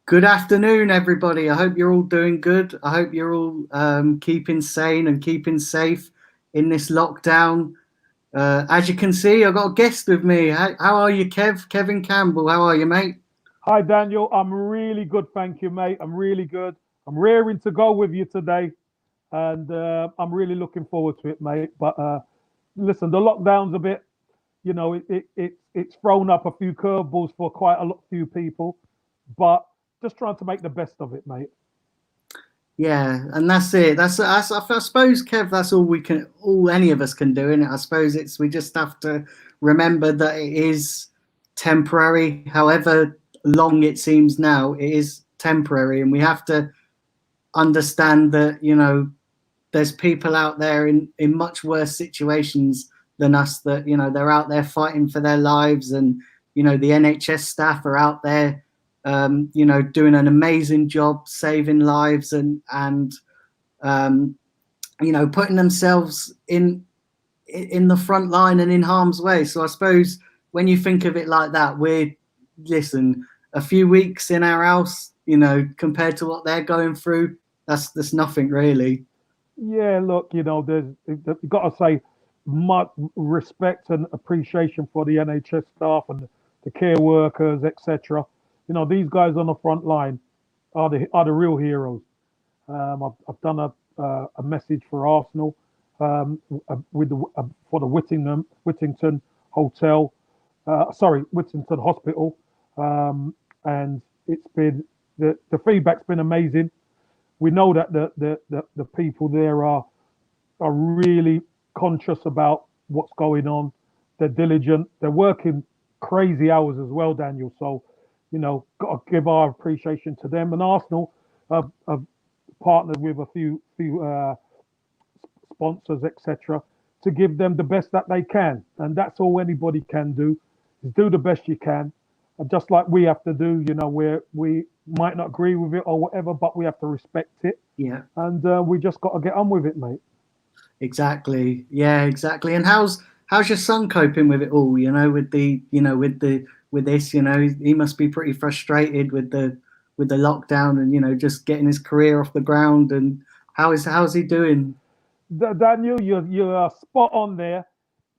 Good afternoon, everybody. I hope you're all doing good. I hope you're all keeping sane and keeping safe in this lockdown. As you can see, I've got a guest with me. How are you, Kev? Kevin Campbell. How are you, mate? Hi, Daniel. I'm really good, thank you, mate. I'm really good. I'm raring to go with you today, and I'm really looking forward to it, mate. But listen, the lockdown's a bit, it's thrown up a few curveballs for quite a lot few people, but just trying to make the best of it, mate. Yeah, and that's it. I suppose, Kev, that's all any of us can do, innit? I suppose we just have to remember that it is temporary. However long it seems now, it is temporary, and we have to understand that there's people out there in much worse situations than us that they're out there fighting for their lives, and the NHS staff are out there doing an amazing job saving lives and um, putting themselves in the front line and in harm's way. So I suppose when you think of it like that, listen, a few weeks in our house, compared to what they're going through, that's nothing really. Yeah, look, you've got to say much respect and appreciation for the NHS staff and the care workers, etc. These guys on the front line are the real heroes. I've done a message for Arsenal for the Whittington Hotel, Whittington Hospital, and it's been the feedback's been amazing. We know that the people there are really conscious about what's going on. They're diligent. They're working crazy hours as well, Daniel. So, got to give our appreciation to them. And Arsenal have partnered with a few sponsors, etc., to give them the best that they can. And that's all anybody can do is do the best you can. And just like we have to do, where we might not agree with it or whatever, but we have to respect it. Yeah, And we just got to get on with it, mate. exactly. Yeah, exactly. And how's your son coping with it all? With this, he must be pretty frustrated with the lockdown and just getting his career off the ground. And how's he doing? Daniel, you're spot on there.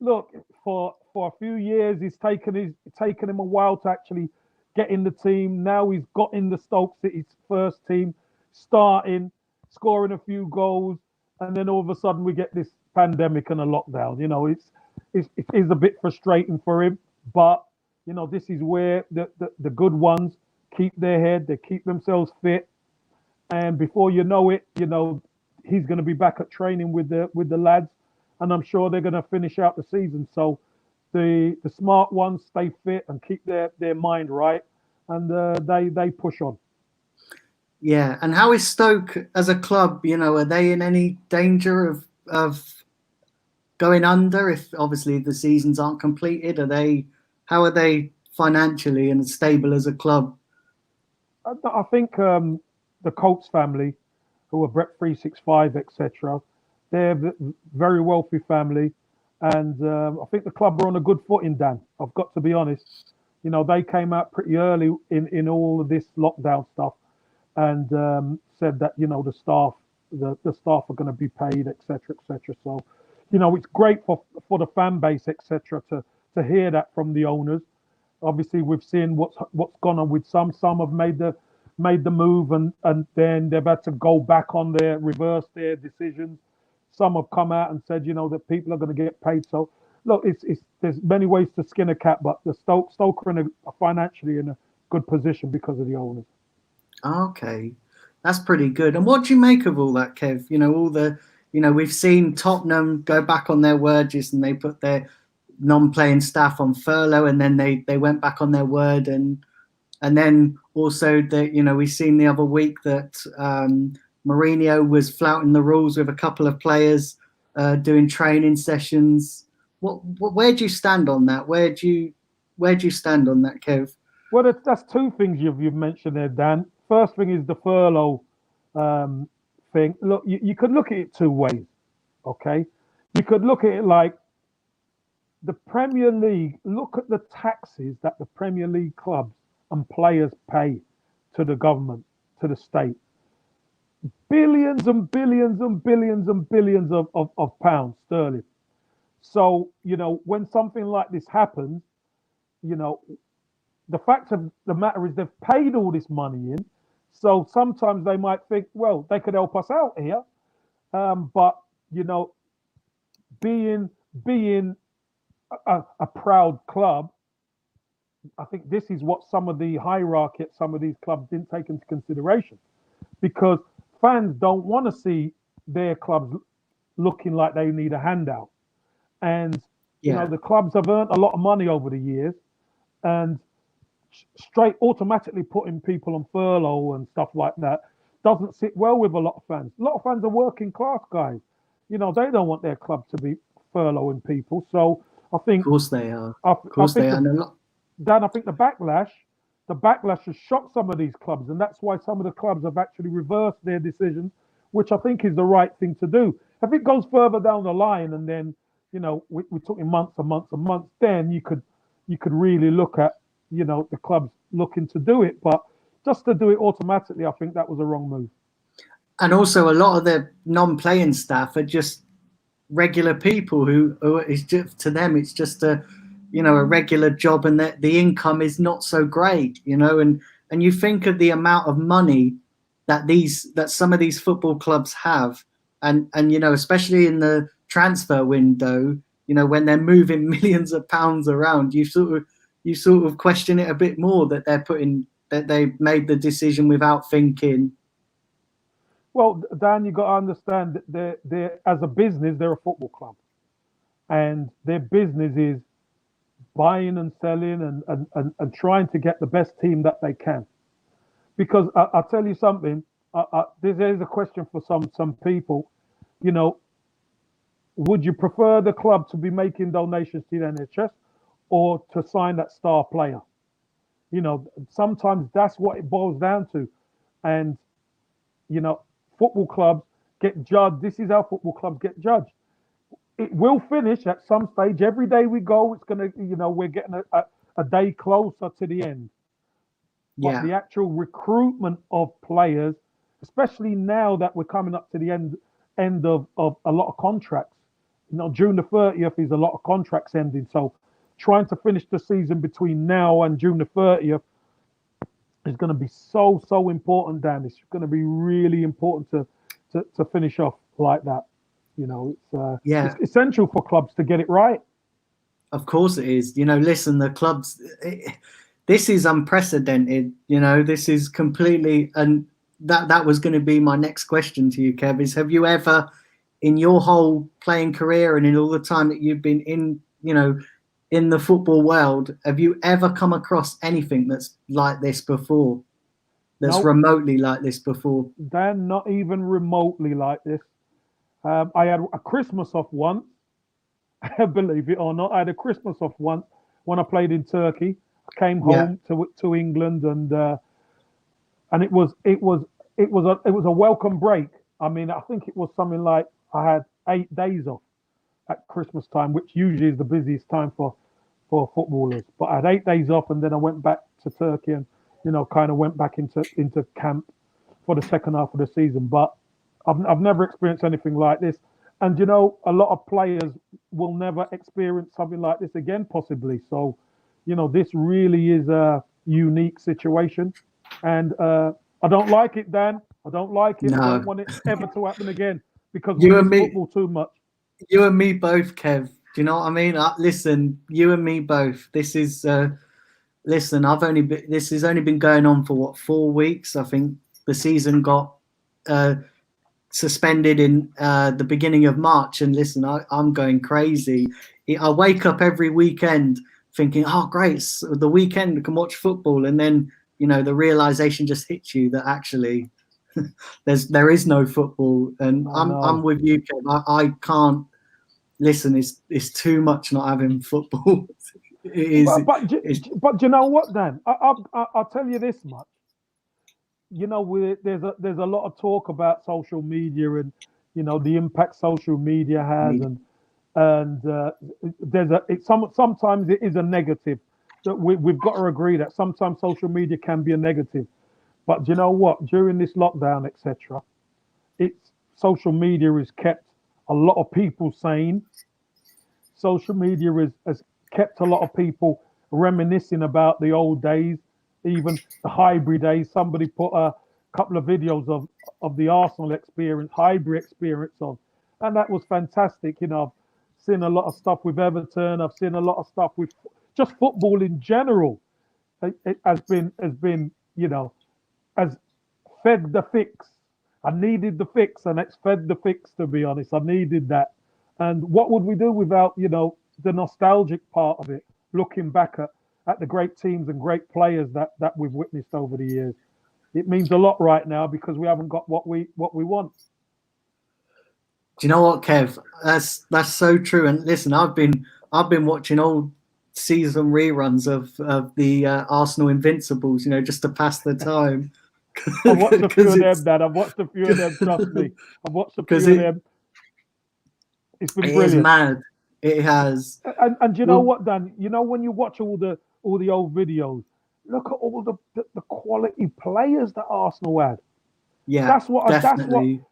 Look, for a few years, it's taken him a while to actually get in the team. Now he's got in the Stoke City's first team, starting, scoring a few goals, and then all of a sudden we get this pandemic and a lockdown. It is a bit frustrating for him, but this is where the good ones keep their head, they keep themselves fit, and before you know it, he's going to be back at training with the lads, and I'm sure they're going to finish out the season. So the smart ones stay fit and keep their mind right, and they push on. Yeah, and how is Stoke as a club? Are they in any danger of going under if obviously the seasons aren't completed? How are they financially and stable as a club? I think the Colts family, who are Brett 365, etc., they're a very wealthy family, and I think the club are on a good footing. Dan, I've got to be honest. They came out pretty early in all of this lockdown stuff, and said that the staff are going to be paid, etc., etc. So, it's great for the fan base, etc., to hear that from the owners. Obviously, we've seen what's gone on with some. Some have made the move, and then they've had to go back on reverse their decisions. Some have come out and said, that people are going to get paid. So, look, it's there's many ways to skin a cat, but the Stoke are financially in a good position because of the owners. Okay, that's pretty good. And what do you make of all that, Kev? We've seen Tottenham go back on their words and they put their non-playing staff on furlough, and then they went back on their word, and then also that we've seen the other week that Mourinho was flouting the rules with a couple of players doing training sessions. Where do you stand on that? Where do you stand on that, Kev? Well, that's two things you've mentioned there, Dan. First thing is the furlough um, thing. Look, you could look at it two ways. Okay, you could look at it like the Premier League. Look at the taxes that the Premier League clubs and players pay to the government, to the state. Billions and billions and billions and billions of pounds sterling. So, when something like this happens, you know, the fact of the matter is they've paid all this money in. So sometimes they might think, well, they could help us out here. But, you know, being a proud club, I think this is what some of the hierarchy at some of these clubs didn't take into consideration, because fans don't want to see their clubs looking like they need a handout. And Yeah, the clubs have earned a lot of money over the years, and straight automatically putting people on furlough and stuff like that doesn't sit well with a lot of fans. A lot of fans are working class guys. They don't want their club to be furloughing people. So I of think course they are. I, Of I course they think are. the And a lot. Dan, I think the backlash has shocked some of these clubs, and that's why some of the clubs have actually reversed their decisions, which I think is the right thing to do. If it goes further down the line, and then we're talking months and months and months, then you could really look at the clubs looking to do it. But just to do it automatically, I think that was a wrong move. And also, a lot of the non-playing staff are just regular people who is just, to them it's just a regular job, and that the income is not so great, and you think of the amount of money that some of these football clubs have, and especially in the transfer window, when they're moving millions of pounds around, you sort of question it a bit more, that they made the decision without thinking. Well, Dan, you got to understand that they're as a business, they're a football club, and their business is buying and selling and trying to get the best team that they can. Because I'll tell you something. This is a question for some people. You know, would you prefer the club to be making donations to the NHS or to sign that star player? Sometimes that's what it boils down to. And, you know, football clubs get judged. This is how football clubs get judged. It will finish at some stage. Every day we go, it's going to, we're getting a day closer to the end. But Yeah, the actual recruitment of players, especially now that we're coming up to the end of a lot of contracts. June the 30th is a lot of contracts ending. So trying to finish the season between now and June the 30th is going to be so important, Dan. It's going to be really important to finish off like that. yeah. It's essential for clubs to get it right. Of course it is. Listen, the clubs. This is unprecedented. This is completely. And that was going to be my next question to you, Kev. Is, have you ever, in your whole playing career and in all the time that you've been in the football world, have you ever come across anything that's like this before? That's Nope, remotely like this before? Dan, not even remotely like this. I had a Christmas off once, believe it or not. I had a Christmas off once when I played in Turkey. I came Yeah, home to England, and it was a welcome break. I mean, I think it was something like I had 8 days off at Christmas time, which usually is the busiest time for footballers. But I had 8 days off, and then I went back to Turkey and kind of went back into camp for the second half of the season. But I've never experienced anything like this. And a lot of players will never experience something like this again, possibly. So, this really is a unique situation, and I don't like it, Dan. I don't like it. I don't no. want it ever to happen again because we You and miss me, football too much. you and me both, Kev. Do you know what I mean? Listen, you and me both. This is. Listen, this has only been going on for what, 4 weeks? I think the season got uh, suspended in the beginning of March, and listen, I'm going crazy. I wake up every weekend thinking, oh great, it's the weekend, I can watch football, and then the realization just hits you that actually there is no football, and I I'm know. with you, Kev. I can't listen. It's too much not having football. It is. It's, But you know what, Dan? I'll tell you this much. There's a lot of talk about social media and the impact social media has, and sometimes it is a negative. That we've got to agree that sometimes social media can be a negative, But do you know what? During this lockdown, etc., it's social media has kept a lot of people sane. Social media has kept a lot of people reminiscing about the old days, even the hybrid days. Somebody put a couple of videos of the Arsenal experience, hybrid experience of, and that was fantastic. I've seen a lot of stuff with Everton. I've seen a lot of stuff with just football in general. It has been has fed the fix. I needed the fix, and it's fed the fix. To be honest, I needed that. And what would we do without the nostalgic part of it? Looking back at the great teams and great players that we've witnessed over the years, it means a lot right now because we haven't got what we want. Do you know what, Kev? That's so true. And listen, I've been watching old season reruns of the Arsenal Invincibles, just to pass the time. I've watched a few Because of them, it's Dad. I've watched a few of them. Trust me, I've watched a because few of them. It's been it is brilliant. mad. It has. And you know Well, what, Dan? When you watch all the old videos, look at all the quality players that Arsenal had. yeah, That's what definitely.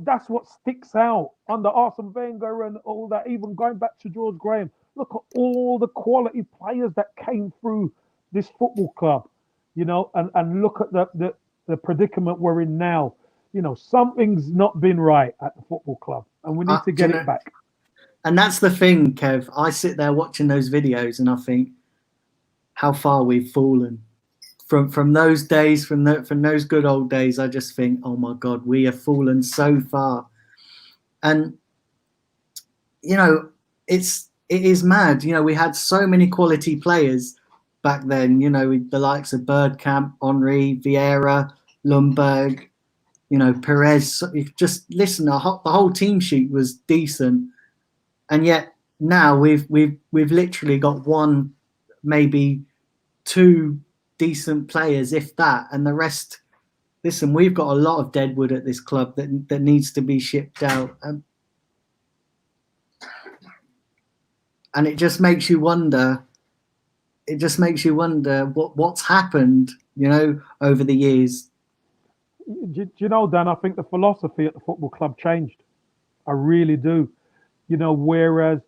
that's what sticks out under Arsene Wenger and all that. Even going back to George Graham, look at all the quality players that came through this football club. And look at the predicament we're in now. Something's not been right at the football club, and we need to Do you get it know? back. And that's the thing, Kev. I sit there watching those videos and I think how far we've fallen from those days, from those good old days. I just think, oh my God, we have fallen so far. And it is mad. We had so many quality players back then. The likes of Bergkamp, Henry, Vieira, Lundberg, Perez. Just listen, the whole team sheet was decent, and yet now we've literally got one, maybe two decent players, if that, and the rest. Listen, we've got a lot of deadwood at this club that needs to be shipped out, and it just makes you wonder. It just makes you wonder what's happened, over the years. Dan? I think the philosophy at the football club changed. I really do. Whereas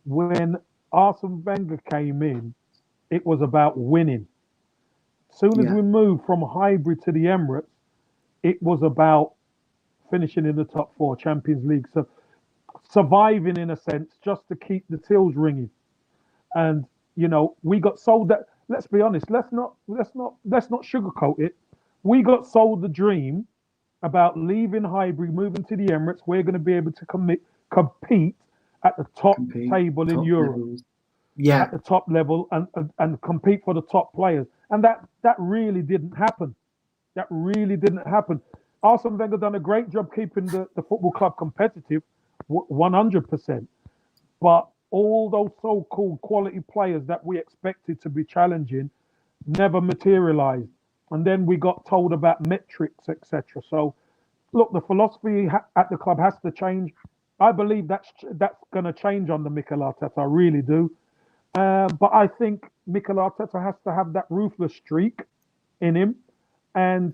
when Arsene Wenger came in, it was about winning. Soon as Yeah, we moved from hybrid to the Emirates, it was about finishing in the top four, Champions League, so surviving in a sense, just to keep the tills ringing. And we got sold that. Let's be honest. Let's not sugarcoat it. We got sold the dream about leaving hybrid, moving to the Emirates. We're going to be able to compete at the top compete table in top Europe, levels. Yeah, at the top level, and compete for the top players. And that really didn't happen. That really didn't happen. Arsene Wenger done a great job keeping the football club competitive, 100%. But all those so-called quality players that we expected to be challenging never materialized. And then we got told about metrics, etc. So, look, the philosophy at the club has to change. I believe that's going to change under Mikel Arteta. I really do. But I think Mikel Arteta has to have that ruthless streak in him, and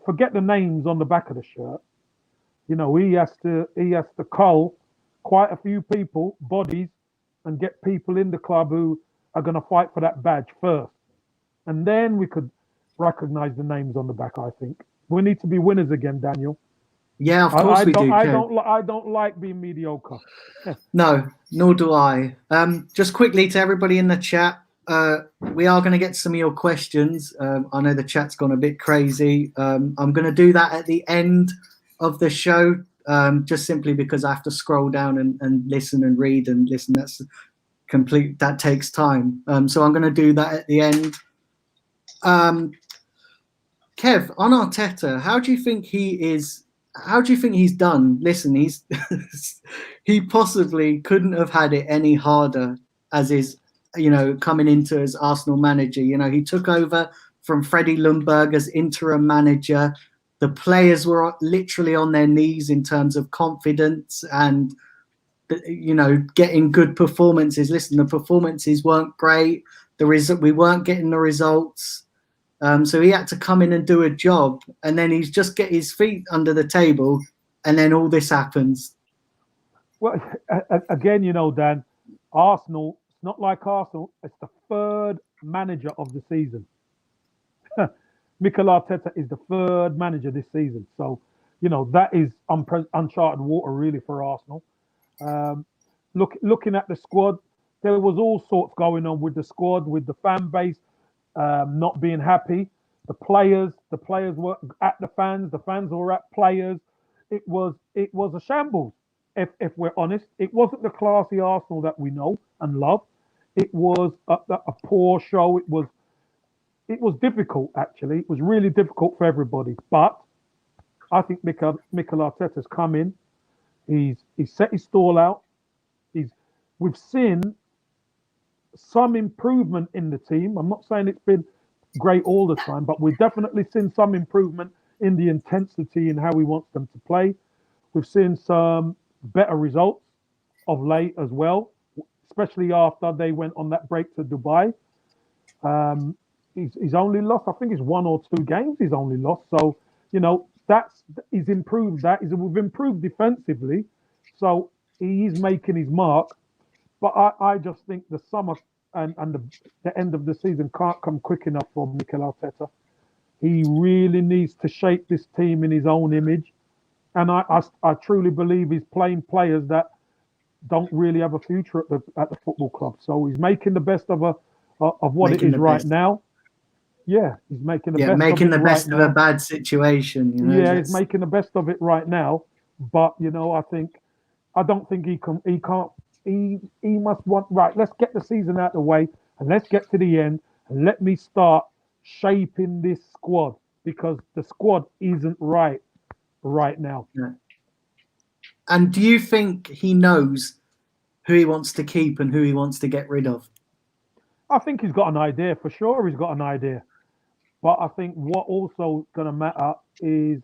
forget the names on the back of the shirt. He has to cull quite a few people, bodies, and get people in the club who are going to fight for that badge first, and then we could recognise the names on the back. I think we need to be winners again, Daniel. yeah, of I, course I we don't, do, I Kev. don't, I don't like being mediocre. No, nor do I. Just quickly to everybody in the chat, we are going to get some of your questions. I know the chat's gone a bit crazy. I'm going to do that at the end of the show, just simply because I have to scroll down and listen and read and listen. That takes time. So I'm going to do that at the end. Kev, on Arteta, how do you think he's done? Listen, he possibly couldn't have had it any harder as his, coming into as Arsenal manager. He took over from Freddie Ljungberg as interim manager. The players were literally on their knees in terms of confidence and, getting good performances. Listen, the performances weren't great. We weren't getting the results. So he had to come in and do a job, and then he's just get his feet under the table, and then all this happens. Well, again, Dan, Arsenal, it's not like Arsenal, it's the third manager of the season. Mikel Arteta is the third manager this season. So, that is uncharted water really for Arsenal. Um, looking at the squad, there was all sorts going on with the squad, with the fan base not being happy. The players were at the fans were at players. It was a shambles. If we're honest, it wasn't the classy Arsenal that we know and love. It was a poor show. It was difficult actually. It was really difficult for everybody. But I think Mikel Arteta's come in. He's set his stall out. We've seen some improvement in the team. I'm not saying it's been great all the time, but we've definitely seen some improvement in the intensity and how he wants them to play. We've seen some better results of late as well, especially after they went on that break to Dubai. He's only lost, I think it's 1 or 2 games he's only lost. So, he's improved that. We've improved defensively. So he's making his mark. But I just think the summer and the end of the season can't come quick enough for Mikel Arteta. He really needs to shape this team in his own image. And I truly believe he's playing players that don't really have a future at the football club. So he's making the best of what it is right now. Yeah, he's making the best. Making of it the best right of now. a bad situation. Yeah, he's making the best of it right now. But I don't think he can. He can't. He must want right. Let's get the season out of the way and let's get to the end and let me start shaping this squad because the squad isn't right now. Yeah. And do you think he knows who he wants to keep and who he wants to get rid of? I think he's got an idea for sure. He's got an idea, but I think what also going to matter is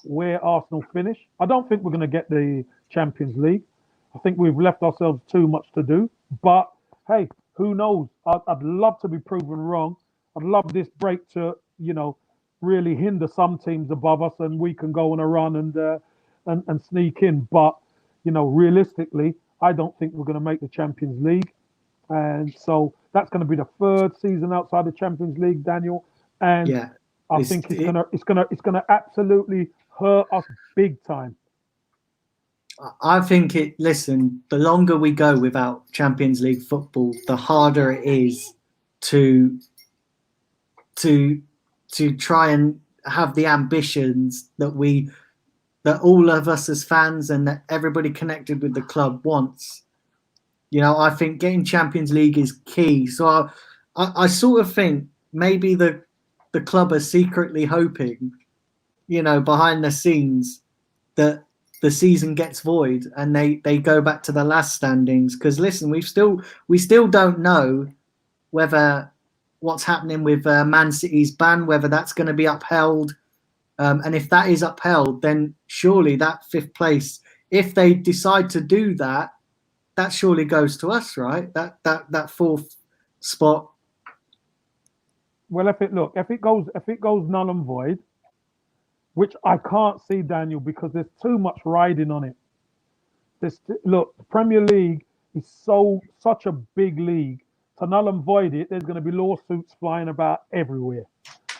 where Arsenal finish. I don't think we're going to get the Champions League. I think we've left ourselves too much to do. But hey, who knows? I'd love to be proven wrong. I'd love this break to, really hinder some teams above us, and we can go on a run and sneak in. But realistically, I don't think we're going to make the Champions League, and so that's going to be the third season outside the Champions League, Daniel. And yeah, I think it's gonna absolutely hurt us big time. I think listen, the longer we go without Champions League football, the harder it is to try and have the ambitions that all of us as fans and that everybody connected with the club wants. I think getting Champions League is key. So I sort of think maybe the club are secretly hoping, behind the scenes that the season gets void and they go back to the last standings. Because listen, we still don't know whether what's happening with Man City's ban, whether that's going to be upheld. And if that is upheld, then surely that 5th place, if they decide to do that, that surely goes to us, right? That 4th spot. Well, if it goes null and void, which I can't see, Daniel, because there's too much riding on it. Look, the Premier League is such a big league. To null and void it, there's going to be lawsuits flying about everywhere.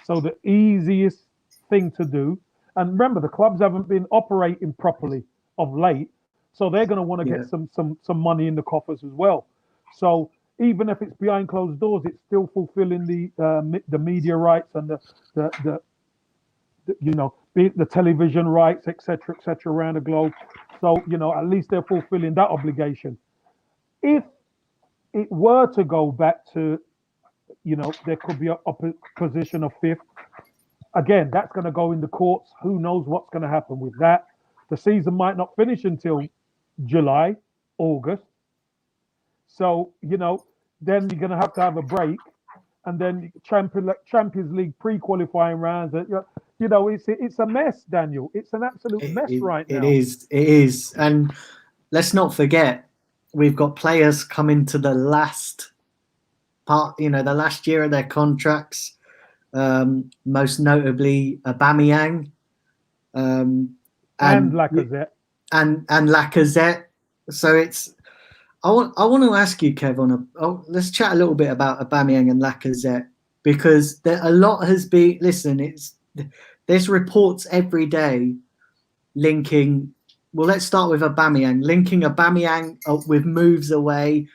So the easiest thing to do, and remember, the clubs haven't been operating properly of late, so they're going to want to get some money in the coffers as well. So even if it's behind closed doors, it's still fulfilling the media rights and the television rights, etc., around the globe. So at least they're fulfilling that obligation. If it were to go back to, there could be a position of 5th. Again, that's going to go in the courts. Who knows what's going to happen with that? The season might not finish until July, August. So, then you're going to have a break. And then Champions League pre-qualifying rounds. It's a mess, Daniel. It's an absolute mess right now. It is. And let's not forget, we've got players coming to the last part, the last year of their contracts. most notably Aubameyang, um, And and Lacazette. and Lacazette. So it's I want to ask you, Kev, let's chat a little bit about Aubameyang and Lacazette, because a lot has been. Listen, there's reports every day linking. Well, let's start with Aubameyang, linking Aubameyang with moves away.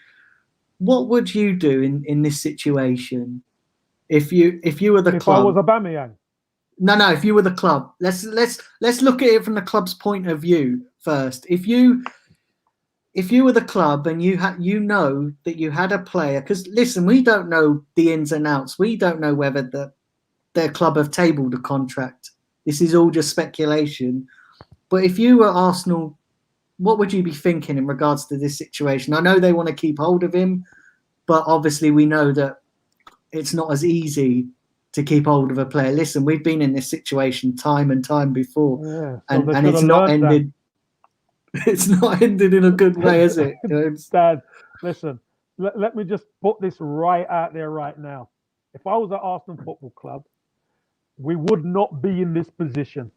What would you do in this situation if you were the If I was club? Aubameyang, No, if you were the club, let's look at it from the club's point of view first. If you were the club and you know that you had a player, because listen, we don't know the ins and outs. We don't know whether their club have tabled a contract. This is all just speculation. But if you were Arsenal, what would you be thinking in regards to this situation? I know they want to keep hold of him, but obviously we know that it's not as easy to keep hold of a player. Listen, we've been in this situation time and time before, yeah. So they and should it's have not learned that. ended. It's not ended in a good way, is it? Dad, listen, let me just put this right out there right now. If I was at Arsenal Football Club, we would not be in this position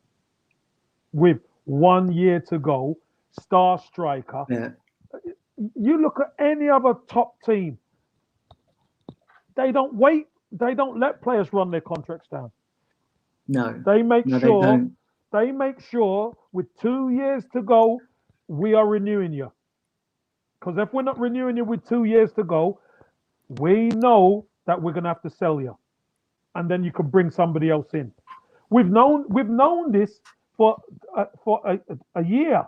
with 1 year to go, star striker. Yeah, You look at any other top team, they don't wait, they don't let players run their contracts down. no, They make no, they sure, don't. with 2 years to go, we are renewing you. Because if we're not renewing you with 2 years to go, we know that we're gonna have to sell you, and then you can bring somebody else in. We've known this for a year.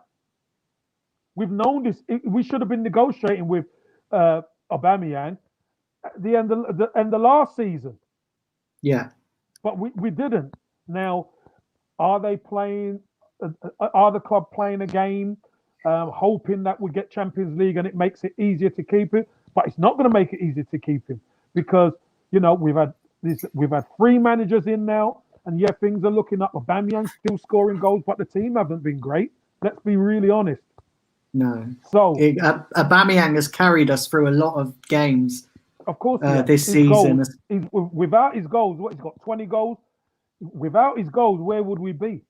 We've known this. We should have been negotiating with Aubameyang at the end of last season, Yeah, but we didn't. Now, are they playing? Are the club playing a game, hoping that we get Champions League and it makes it easier to keep him? But it's not going to make it easy to keep him because we've had three managers in now, and yeah, things are looking up. Aubameyang still scoring goals, but the team haven't been great. Let's be really honest. no. So, Aubameyang has carried us through a lot of games of course, he has this his goals. season. Without his goals, he's got 20 goals. Without his goals, where would we be?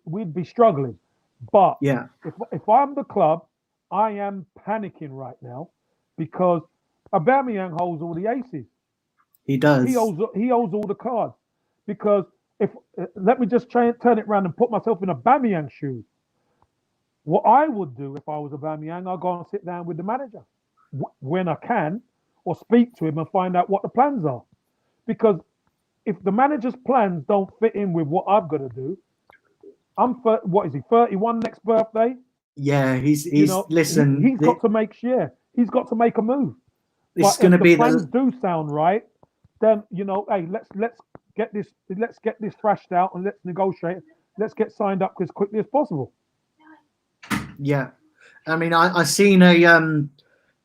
We'd be struggling. But Yeah, if I'm the club, I am panicking right now because Aubameyang holds all the aces. he He does. holds all the cards. Because if let me just try and turn it around and put myself in Aubameyang's shoes. What I would do if I was Aubameyang, I'd go and sit down with the manager when I can, or speak to him and find out what the plans are. Because if the manager's plans don't fit in with what I've got to do, what is he, 31 next birthday? Yeah, You he's know, listen. he's got to make sure he's got to make a move. This is But going if to the be plans the do sound right, then hey, let's get this thrashed out and let's negotiate. Let's get signed up as quickly as possible. yeah. I mean, I seen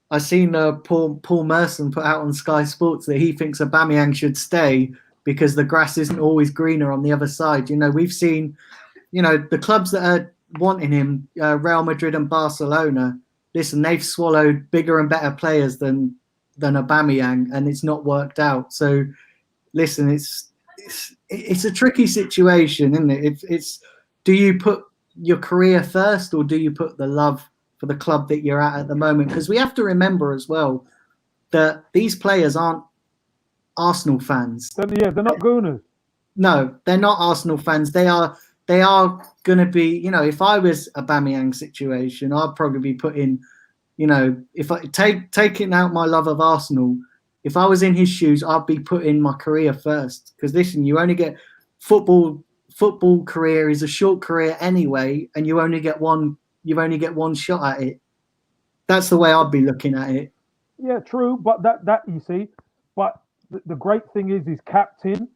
Paul Merson put out on Sky Sports that he thinks Aubameyang should stay because the grass isn't always greener on the other side. We've seen, the clubs that are wanting him, Real Madrid and Barcelona. Listen, they've swallowed bigger and better players than Aubameyang, and it's not worked out. So, listen, it's a tricky situation, isn't it? Do you put your career first or do you put the love for the club that you're at the moment? Because we have to remember as well that these players aren't Arsenal fans. Yeah, they're not gooners. No, they're not Arsenal fans. They are going to be. If I was a Aubameyang situation, I'd probably be putting. If I taking out my love of Arsenal, if I was in his shoes, I'd be putting my career first. Because listen, you only get football. Football career is a short career anyway, and you only get one. You only get one shot at it. That's the way I'd be looking at it. Yeah, true. But that you see, but the great thing is he's captain.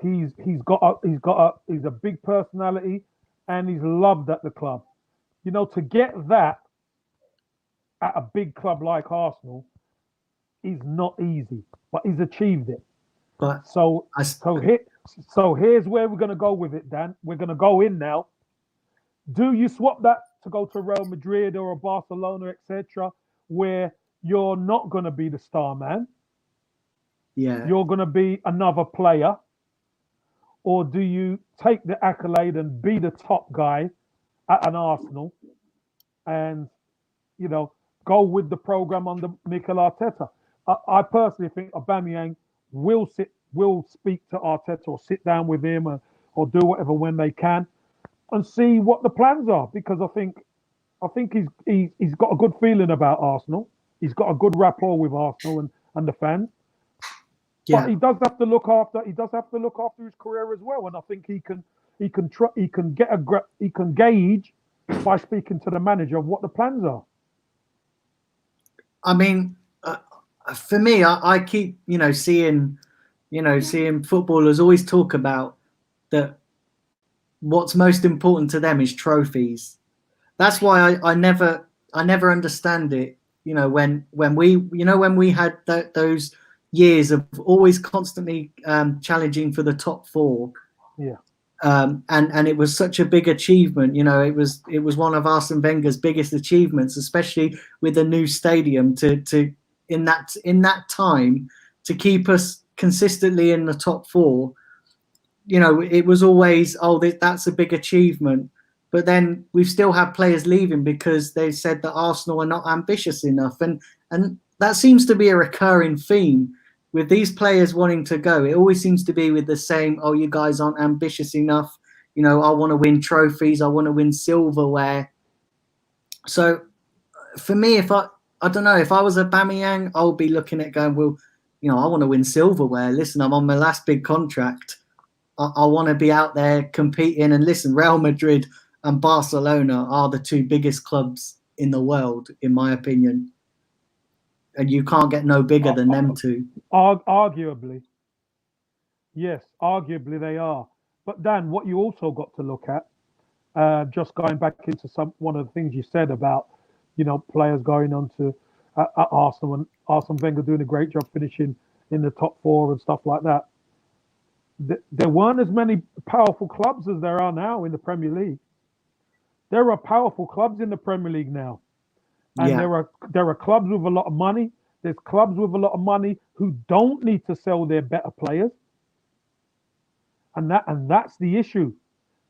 He's a big personality, and he's loved at the club. To get that at a big club like Arsenal is not easy, but he's achieved it. But So I, so here so here's where we're gonna go with it, Dan. We're gonna go in now. Do you swap that to go to Real Madrid or a Barcelona, etc., where you're not gonna be the star man? Yeah. you're going to be another player, or do you take the accolade and be the top guy at an Arsenal and you know go with the program under Mikel Arteta? I personally think Aubameyang will speak to Arteta or sit down with him or do whatever when they can and see what the plans are because I think he's got a good feeling about Arsenal. He's got a good rapport with Arsenal and the fans. But Yeah. he does have to look after his career as well. And I think he can gauge by speaking to the manager of what the plans are. I mean, for me, I keep seeing footballers always talk about that. What's most important to them is trophies. That's why I never understand it. When we had those years of always constantly challenging for the top four, Yeah, and it was such a big achievement. It was one of Arsene Wenger's biggest achievements, especially with the new stadium to in that time to keep us consistently in the top four. It was always, oh, that's a big achievement. But then we've still had players leaving because they said that Arsenal are not ambitious enough. And that seems to be a recurring theme with these players wanting to go. It always seems to be with the same, oh, you guys aren't ambitious enough. I want to win trophies. I want to win silverware. So for me, I don't know, if I was a Bamiyang, I would be looking at going, well, I want to win silverware. Listen, I'm on my last big contract. I want to be out there competing. And listen, Real Madrid and Barcelona are the two biggest clubs in the world, in my opinion. And you can't get no bigger than them two. arguably, yes, arguably they are. But Dan, what you also got to look at, just going back into one of the things you said about, players going on to at Arsenal and Arsene Wenger doing a great job finishing in the top four and stuff like that. There weren't as many powerful clubs as there are now in the Premier League. There are powerful clubs in the Premier League now, and Yeah, there are clubs with a lot of money. There's clubs with a lot of money who don't need to sell their better players, and that's the issue.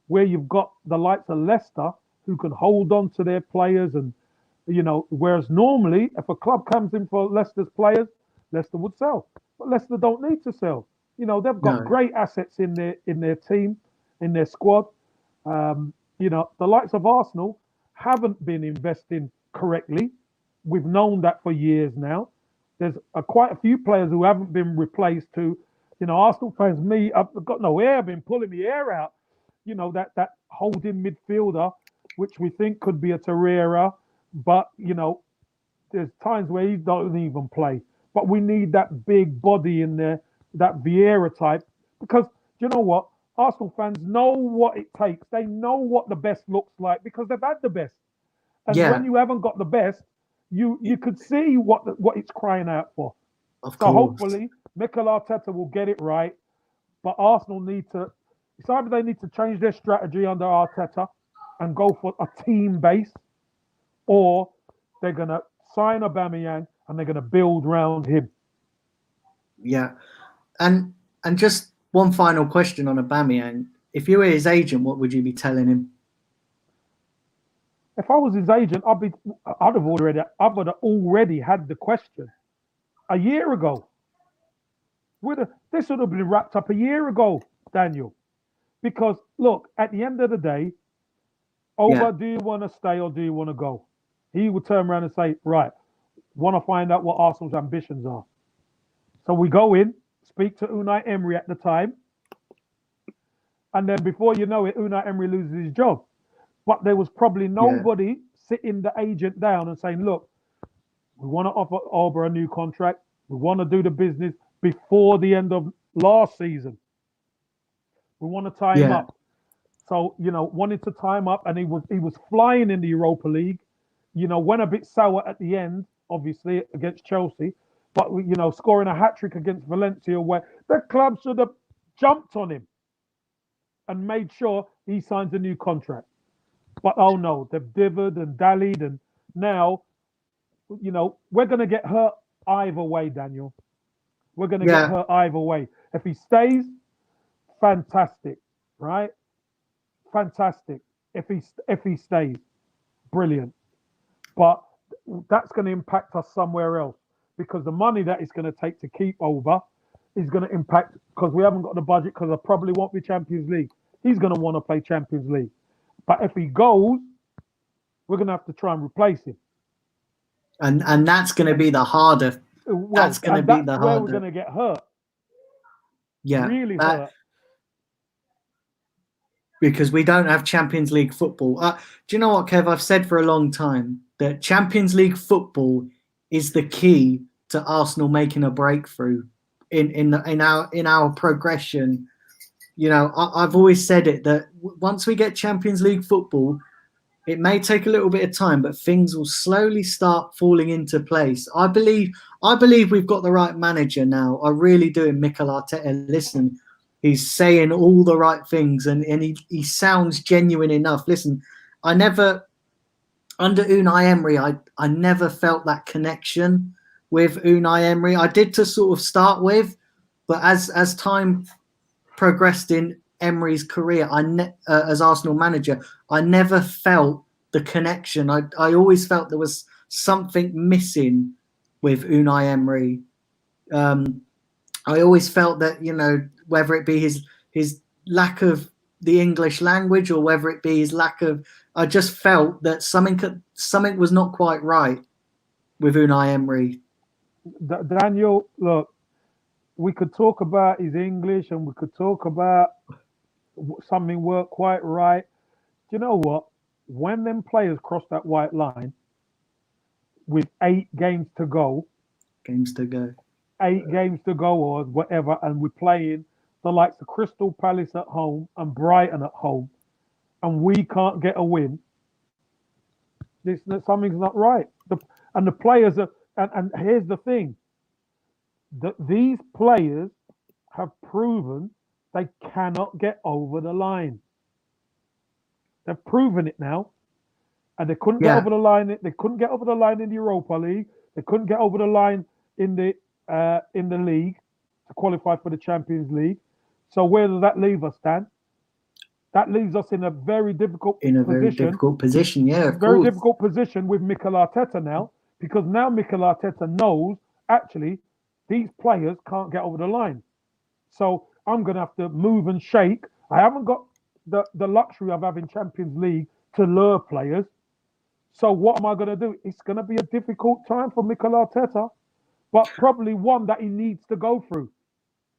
Where you've got the likes of Leicester who can hold on to their players, and whereas normally if a club comes in for Leicester's players, Leicester would sell, but Leicester don't need to sell. They've got no, great assets in their team, in their squad. The likes of Arsenal haven't been investing correctly. We've known that for years now. There's quite a few players who haven't been replaced. Arsenal fans, me, I've got no hair, I've been pulling the hair out. That holding midfielder, which we think could be a Torreira, but there's times where he don't even play. But we need that big body in there, that Vieira type, because you know what? Arsenal fans know what it takes. They know what the best looks like because they've had the best. And when yeah, you haven't got the best, you could see what it's crying out for. of So course. hopefully, Mikel Arteta will get it right. But Arsenal need to. It's either they need to change their strategy under Arteta and go for a team base, or they're gonna sign Aubameyang and they're gonna build around him. Yeah. And just one final question on Aubameyang. If you were his agent, what would you be telling him? If I was his agent, I would have already had the question a year ago. This would have been wrapped up a year ago, Daniel. Because look, at the end of the day, Yeah, over, do you want to stay or do you want to go? He would turn around and say, right, want to find out what Arsenal's ambitions are. So we go in, speak to Unai Emery at the time, and then before you know it, Unai Emery loses his job. But there was probably yeah, nobody sitting the agent down and saying, look, we want to offer Alba a new contract. We want to do the business before the end of last season. We want to tie him yeah, up. So, wanted to tie him up, and he was flying in the Europa League. Went a bit sour at the end, obviously against Chelsea, but scoring a hat trick against Valencia, where the club should have jumped on him and made sure he signs a new contract. But oh no, they've dithered and dallied, and now we're going to get hurt either way, Daniel. We're going to get Yeah, hurt either way. If he stays, fantastic, right? Fantastic. If he stays, brilliant. But that's going to impact us somewhere else because the money that it's going to take to keep over is going to impact because we haven't got the budget because I probably won't be Champions League. He's going to want to play Champions League. But if he goes, we're going to have to try and replace him. and that's going to be the harder. Well, Going to and be that's the where we're harder. going to get hurt. Yeah, Really hurt. Because we don't have Champions League football. Do you know what, Kev? I've said for a long time that Champions League football is the key to Arsenal making a breakthrough in our progression. You know, I've always said it that once we get Champions League football, it may take a little bit of time, but things will slowly start falling into place. I believe we've got the right manager now. I really do. And Mikel Arteta, listen, he's saying all the right things and he sounds genuine enough. Listen, under Unai Emery, I never felt that connection with Unai Emery. I did to sort of start with, but as time progressed in Emery's career, as Arsenal manager, I never felt the connection. I always felt there was something missing with Unai Emery. I always felt that, you know, whether it be his lack of the English language or whether it be his lack of, I just felt that something was not quite right with Unai Emery. Daniel, look, we could talk about his English and we could talk about something worked quite right. Do you know what? When them players cross that white line with 8 games to go, 8 games to go or whatever, and we're playing the likes of Crystal Palace at home and Brighton at home, and we can't get a win, something's not right. And the players are, and here's the thing, that these players have proven they cannot get over the line. They've proven it now, and they couldn't get over the line. They couldn't get over the line in the Europa League. They couldn't get over the line in the league to qualify for the Champions League. So where does that leave us, Dan? That leaves us in a very difficult position. Very difficult position, yeah, of very course. difficult position with Mikel Arteta now, because now Mikel Arteta knows actually these players can't get over the line. So I'm going to have to move and shake. I haven't got the luxury of having Champions League to lure players. So what am I going to do? It's going to be a difficult time for Mikel Arteta, but probably one that he needs to go through.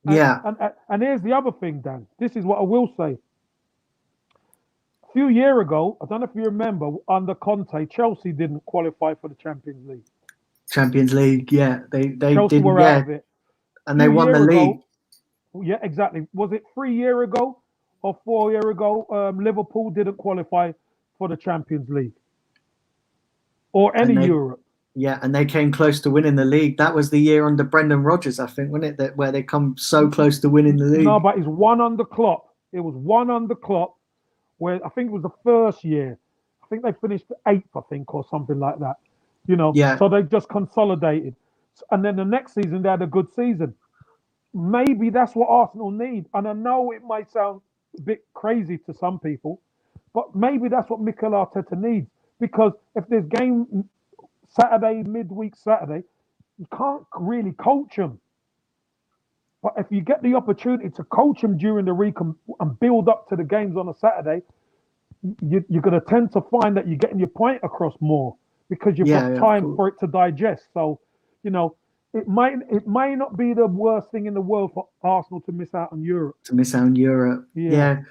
And here's the other thing, Dan. This is what I will say. A few years ago, I don't know if you remember, under Conte, Chelsea didn't qualify for the Champions League. Champions League, yeah. They Chelsea didn't, were out of it. And they won the league. Yeah, exactly. Was it 3 years ago or 4 years ago? Liverpool didn't qualify for the Champions League or any Europe. Yeah, and they came close to winning the league. That was the year under Brendan Rodgers, I think, wasn't it? Where they come so close to winning the league. No, but it's one on the clock. It was one on the clock where I think it was the first year. I think they finished 8th, I think, or something like that. You know, so they just consolidated. And then the next season, they had a good season. Maybe that's what Arsenal need. And I know it might sound a bit crazy to some people, but maybe that's what Mikel Arteta needs. Because if there's game Saturday, midweek Saturday, you can't really coach them. But if you get the opportunity to coach them during the week and build up to the games on a Saturday, you're going to tend to find that you're getting your point across more because you've got time for it to digest. So, you know, it may not be the worst thing in the world for Arsenal to miss out on Europe. Yeah.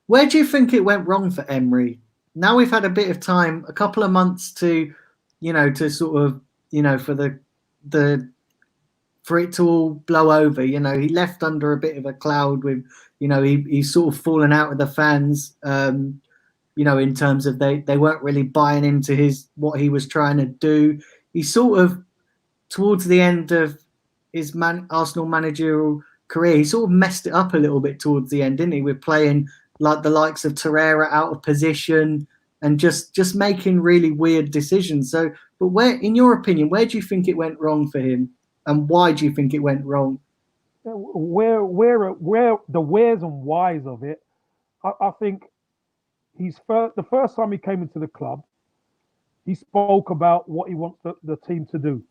Where do you think it went wrong for Emery? Now we've had a bit of time, a couple of months to, you know, to sort of, you know, for it to all blow over. You know, he left under a bit of a cloud with, you know, he's sort of fallen out with the fans, you know, in terms of they weren't really buying into what he was trying to do. He sort of, towards the end of his Arsenal managerial career, he sort of messed it up a little bit towards the end, didn't he? With playing like the likes of Torreira out of position and just making really weird decisions. So, but where, in your opinion, where do you think it went wrong for him? And why do you think it went wrong? where the wheres and whys of it. I think the first time he came into the club, he spoke about what he wants the team to do.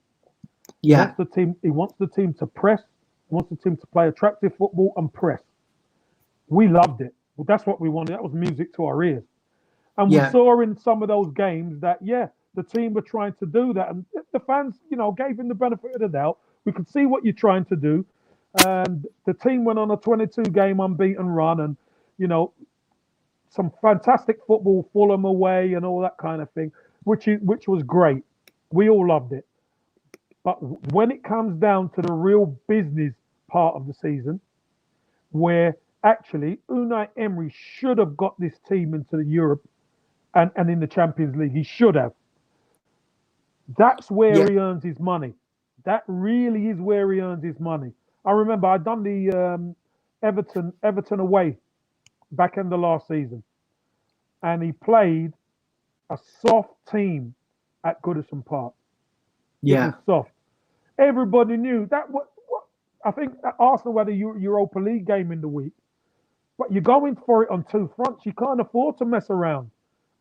Yeah, He wants the team to press. He wants the team to play attractive football and press. We loved it. Well, that's what we wanted. That was music to our ears. And we yeah, saw in some of those games that, yeah, the team were trying to do that. And the fans, gave him the benefit of the doubt. We could see what you're trying to do. And the team went on a 22 game unbeaten run and, you know, some fantastic football, Fulham away and all that kind of thing, which was great. We all loved it. But when it comes down to the real business part of the season, where actually Unai Emery should have got this team into Europe and in the Champions League, he should have. That's where yeah, he earns his money. That really is where he earns his money. I remember I'd done the Everton away back in the last season, and he played a soft team at Goodison Park. It was yeah, soft. Everybody knew that. What I think Arsenal had a Europa League game in the week, but you're going for it on two fronts. You can't afford to mess around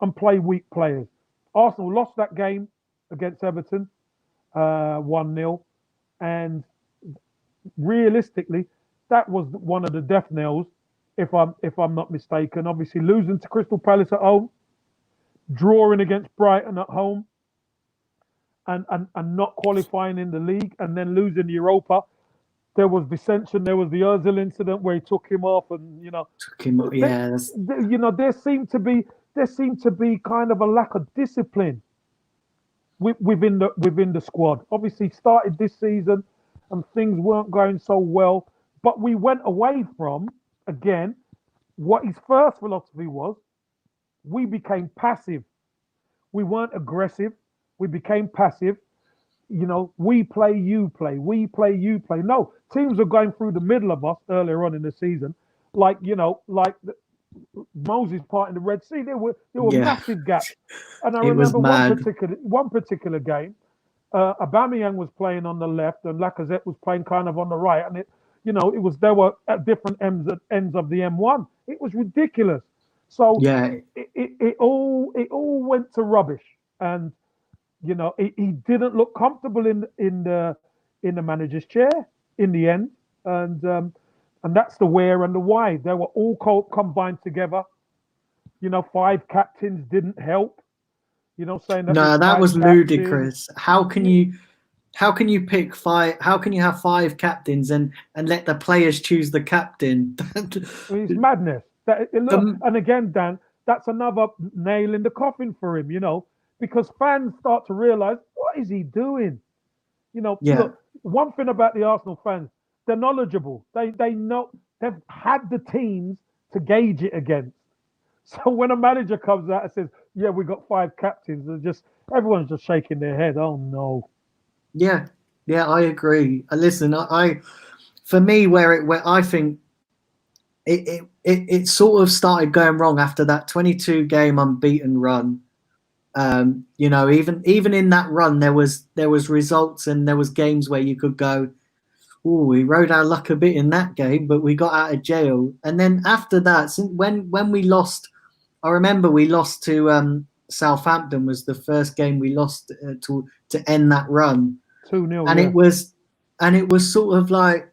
and play weak players. Arsenal lost that game against Everton, 1-0, and realistically, that was one of the death knells. If I'm not mistaken, obviously losing to Crystal Palace at home, drawing against Brighton at home, and not qualifying in the league, and then losing Europa. There was dissension. There was the Özil incident where he took him off, and took him. they, Yeah, there seemed to be kind of a lack of discipline within the squad. Obviously, started this season, and things weren't going so well. But we went away from again what his first philosophy was. We became passive. We weren't aggressive. We became passive. We play, you play. We play, you play. No, teams were going through the middle of us earlier on in the season, like Moses part in the Red Sea. There were yeah. massive gaps, and I It was remember one mad. particular game. Aubameyang was playing on the left, and Lacazette was playing kind of on the right, and they were at different ends of the M1. It was ridiculous. So Yeah, it all went to rubbish, and he didn't look comfortable in the manager's chair in the end, and that's the where and the why. They were all combined together. Five captains didn't help. Saying that there's no, that five was captains. ludicrous. How can you pick five? How can you have five captains and let the players choose the captain? It's madness. Look, the, and again, Dan, that's another nail in the coffin for him. Because fans start to realise what is he doing. yeah, Look, one thing about the Arsenal fans, they're knowledgeable. They know they've had the teams to gauge it against. So when a manager comes out and says, "Yeah, we got five captains," everyone's just shaking their head. Oh no. yeah, yeah. I agree. Listen, for me, where I think it sort of started going wrong after that 22 game unbeaten run. Even in that run, there was results and there was games where you could go, oh, we rode our luck a bit in that game, but we got out of jail. And then after that, when we lost, I remember we lost to Southampton was the first game we lost to end that run, 2-0, and yeah. it was sort of like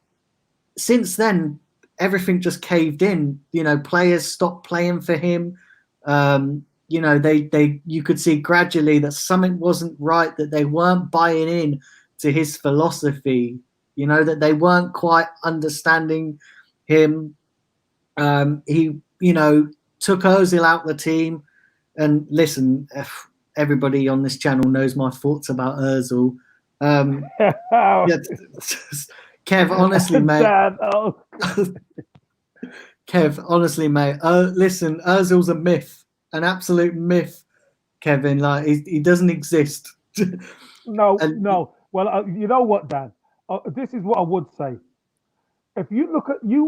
since then everything just caved in. Players stopped playing for him. They you could see gradually that something wasn't right, that they weren't buying in to his philosophy, that they weren't quite understanding him. He took Ozil out the team, and listen, everybody on this channel knows my thoughts about Ozil. Yeah, Kev, honestly, mate. Dan, oh. Kev, honestly, mate. Listen, Ozil's a myth, an absolute myth. Kevin, like he doesn't exist. No, And no. Well, you know what, Dan? This is what I would say. If you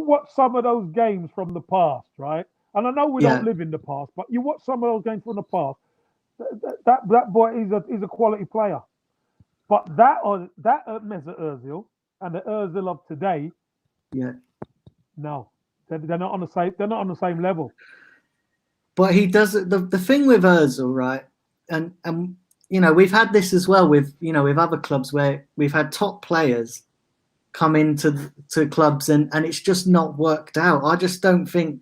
watch some of those games from the past, right? And I know we don't yeah, live in the past, but you watch some of those games from the past. That boy is a quality player. But that Mesut Ozil and the Ozil of today Yeah. No, they're not on the same. They're not on the same level. But he does the thing with Özil, right? And we've had this as well with with other clubs where we've had top players come into to clubs and it's just not worked out. I just don't think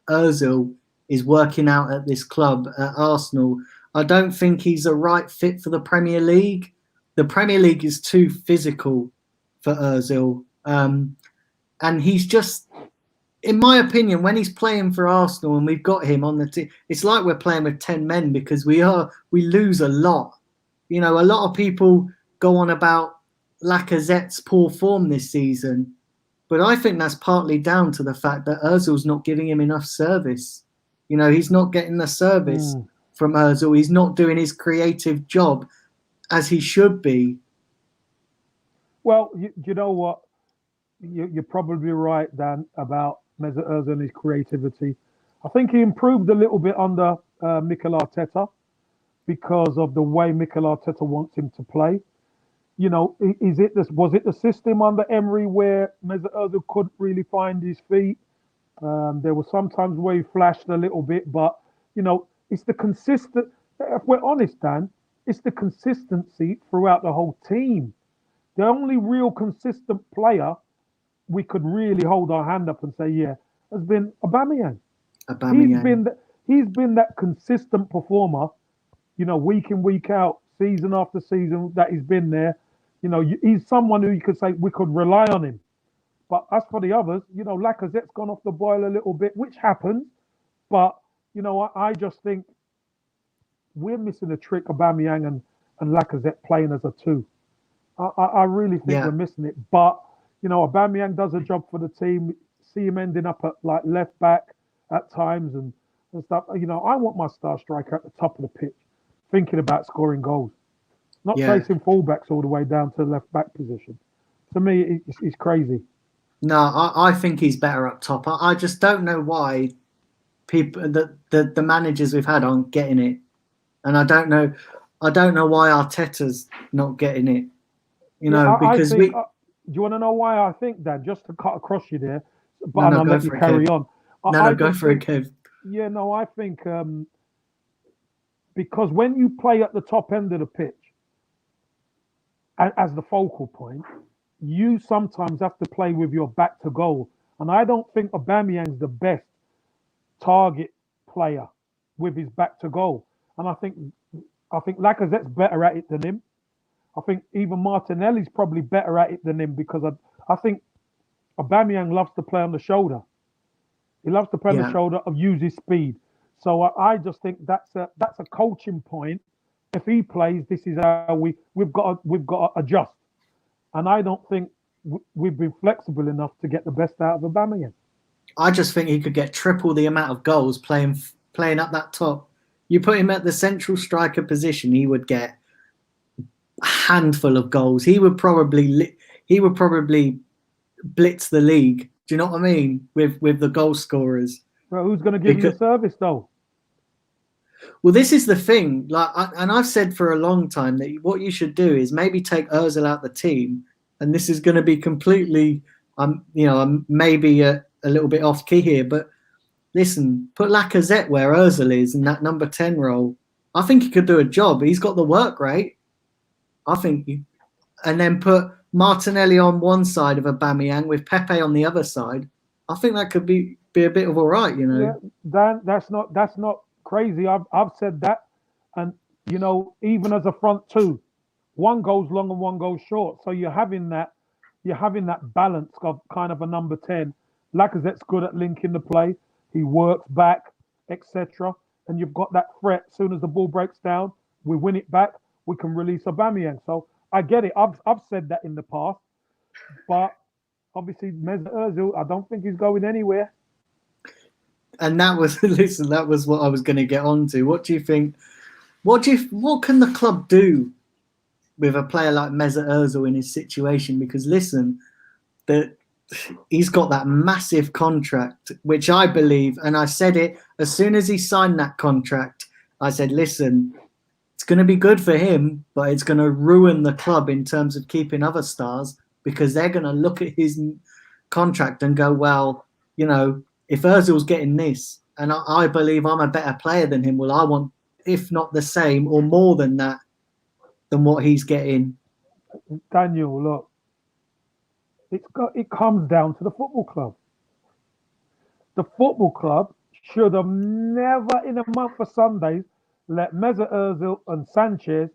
Özil is working out at this club at Arsenal. I don't think he's a right fit for the Premier League. The Premier League is too physical for Özil, and he's just, in my opinion, when he's playing for Arsenal and we've got him on the team, it's like we're playing with 10 men because we lose a lot. A lot of people go on about Lacazette's poor form this season, but I think that's partly down to the fact that Ozil's not giving him enough service. He's not getting the service from Ozil. He's not doing his creative job as he should be. Well, you know what? You're probably right, Dan, about Mesut Ozil and his creativity. I think he improved a little bit under Mikel Arteta because of the way Mikel Arteta wants him to play. Was it the system under Emery where Mesut Ozil couldn't really find his feet? There were some times where he flashed a little bit, but it's the consistent. If we're honest, Dan, it's the consistency throughout the whole team. The only real consistent player we could really hold our hand up and say, yeah, has been Aubameyang. He's been that consistent performer, week in, week out, season after season that he's been there. He's someone who you could say we could rely on him. But as for the others, Lacazette's gone off the boil a little bit, which happens. But, I just think we're missing a trick, Aubameyang and Lacazette playing as a two. I really think we're missing it. But, Aubameyang does a job for the team. See him ending up at like left back at times and stuff. I want my star striker at the top of the pitch, thinking about scoring goals, not chasing fullbacks all the way down to the left back position. To me, it's crazy. No, I think he's better up top. I just don't know why people the managers we've had aren't getting it, and I don't know why Arteta's not getting it. Because do you want to know why I think that? Just to cut across you there, but I'll let you carry on. Go for it, Kev. Yeah, no, I think because when you play at the top end of the pitch as the focal point, you sometimes have to play with your back to goal. And I don't think Aubameyang's the best target player with his back to goal. And I think Lacazette's better at it than him. I think even Martinelli's probably better at it than him because I think Aubameyang loves to play on the shoulder. He loves to play on the shoulder and use his speed. So I just think that's a coaching point. If he plays, this is how we've got to adjust. And I don't think we've been flexible enough to get the best out of Aubameyang. I just think he could get triple the amount of goals playing up that top. You put him at the central striker position, he would get a handful of goals. He would probably blitz the league. Do you know what I mean? With the goal scorers. Well, who's going to give you the service though? Well, this is the thing. And I've said for a long time that what you should do is maybe take Ozil out the team. And this is going to be completely, I'm maybe a little bit off key here, but listen, put Lacazette where Ozil is in that number 10 role. I think he could do a job. He's got the work rate. And then put Martinelli on one side of Aubameyang with Pepe on the other side. I think that could be a bit of all right, Yeah, Dan, that's not crazy. I've said that, and even as a front two, one goes long and one goes short. So you're having that balance of kind of a number 10. Lacazette's good at linking the play. He works back, etc. And you've got that threat. As soon as the ball breaks down, we win it back. We can release Aubameyang. So I get it. I've said that in the past, but obviously Mesut Ozil, I don't think he's going anywhere. And that was what I was going to get on to. What do you think? What can the club do with a player like Mesut Ozil in his situation? Because listen, he's got that massive contract, which I believe, and I said it as soon as he signed that contract. I said, listen, it's going to be good for him, but it's going to ruin the club in terms of keeping other stars because they're going to look at contract and go, well, if Ozil's getting this, and I believe I'm a better player than him, well, I want, if not the same or more than that, than what he's getting. Daniel, look, it comes down to the football club. The football club should have never, in a month of Sundays, let Mesut Ozil and Sanchez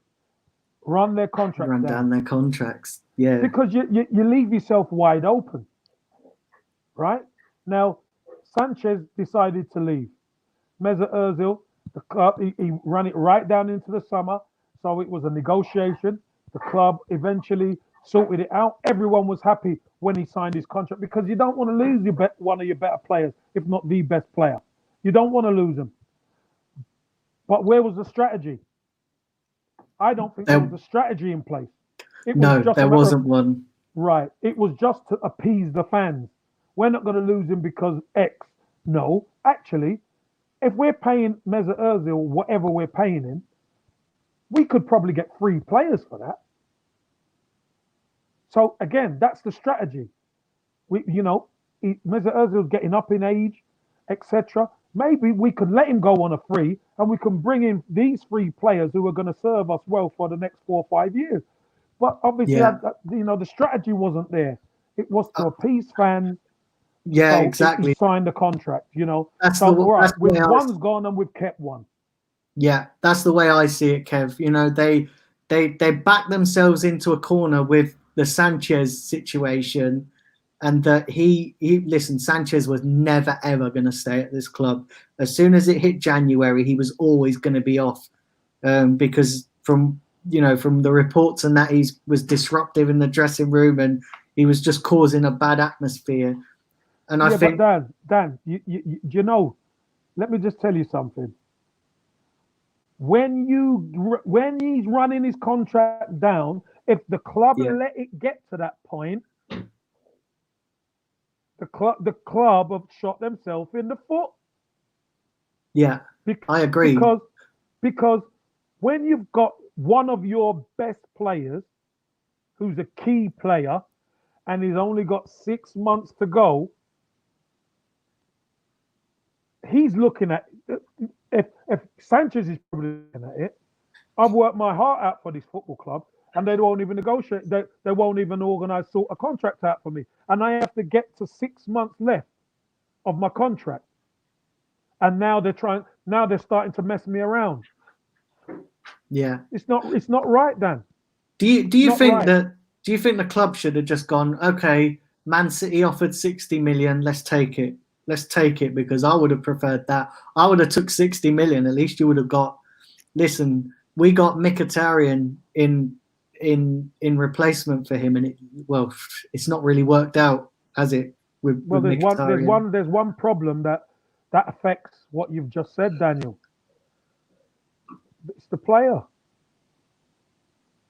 run their contracts Run down their contracts. Yeah. Because you leave yourself wide open, right? Now, Sanchez decided to leave. Mesut Ozil, the club, he ran it right down into the summer, so it was a negotiation. The club eventually sorted it out. Everyone was happy when he signed his contract because you don't want to lose one of your better players, if not the best player. You don't want to lose him. But where was the strategy? I don't think there was a strategy in place. There wasn't one. Right. It was just to appease the fans. We're not going to lose him because X. No, actually, if we're paying Mesut Ozil whatever we're paying him, we could probably get 3 players for that. So again, that's the strategy. Mesut Ozil's getting up in age, etc. Maybe we could let him go on a free, and we can bring in these 3 players who are going to serve us well for the next 4 or 5 years. But obviously, the strategy wasn't there. It was to appease fans. Yeah, so exactly. Sign the contract. That's one's gone and we've kept one. Yeah, that's the way I see it, Kev. They back themselves into a corner with the Sanchez situation, and that listen, Sanchez was never ever going to stay at this club. As soon as it hit January, he was always going to be off, because from the reports and that he was disruptive in the dressing room and he was just causing a bad atmosphere. And I think, but Dan, let me just tell you something. When he's running his contract down, if the club let it get to that point, the club have shot themselves in the foot. Yeah, I agree. Because when you've got one of your best players, who's a key player, and he's only got 6 months to go, he's looking at, if Sanchez is probably looking at it, I've worked my heart out for this football club, and they won't even negotiate. They won't even organise sort a contract out for me, and I have to get to 6 months left of my contract. And now they're starting to mess me around. Yeah, it's not right, Dan. Do you think the club should have just gone, okay, Man City offered 60 million, let's take it. Let's take it, because I would have preferred that. I would have took 60 million. At least you would have got, listen, we got Mkhitaryan in replacement for him, and it's not really worked out, has it? With there's one problem that affects what you've just said, Daniel. It's the player.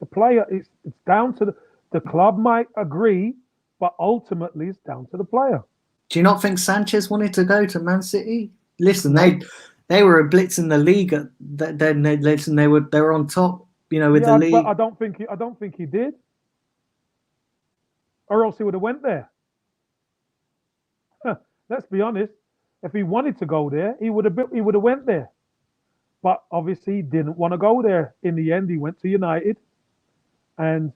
The player, it's down to the club might agree, but ultimately it's down to the player. Do you not think Sanchez wanted to go to Man City? Listen, they were a blitz in the league. They were on top, with the league. But I don't think he did, or else he would have went there. Let's be honest. If he wanted to go there, he would have went there. But obviously, he didn't want to go there. In the end, he went to United, and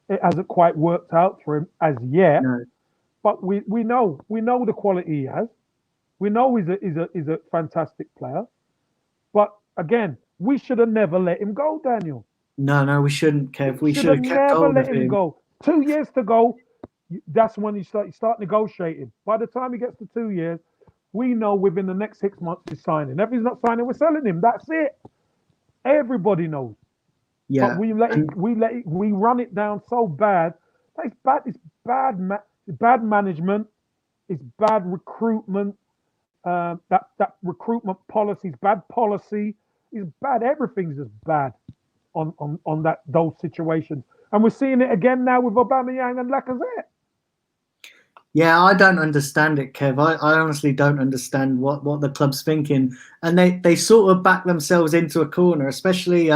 it hasn't quite worked out for him as yet. No. But we know the quality he has. We know he's a fantastic player. But again, we should have never let him go, Daniel. No, we shouldn't, Kev. We should have kept never hold let of him go. 2 years to go. That's when you start negotiating. By the time he gets to 2 years, we know within the next 6 months he's signing. If he's not signing, we're selling him. That's it. Everybody knows. Yeah. But we run it down so bad. It's bad. It's bad management. It's bad recruitment. That recruitment policy is bad policy. It's bad. Everything's just bad on those situations. And we're seeing it again now with Aubameyang and Lacazette. Yeah, I don't understand it, Kev. I honestly don't understand what the club's thinking. And they sort of back themselves into a corner, especially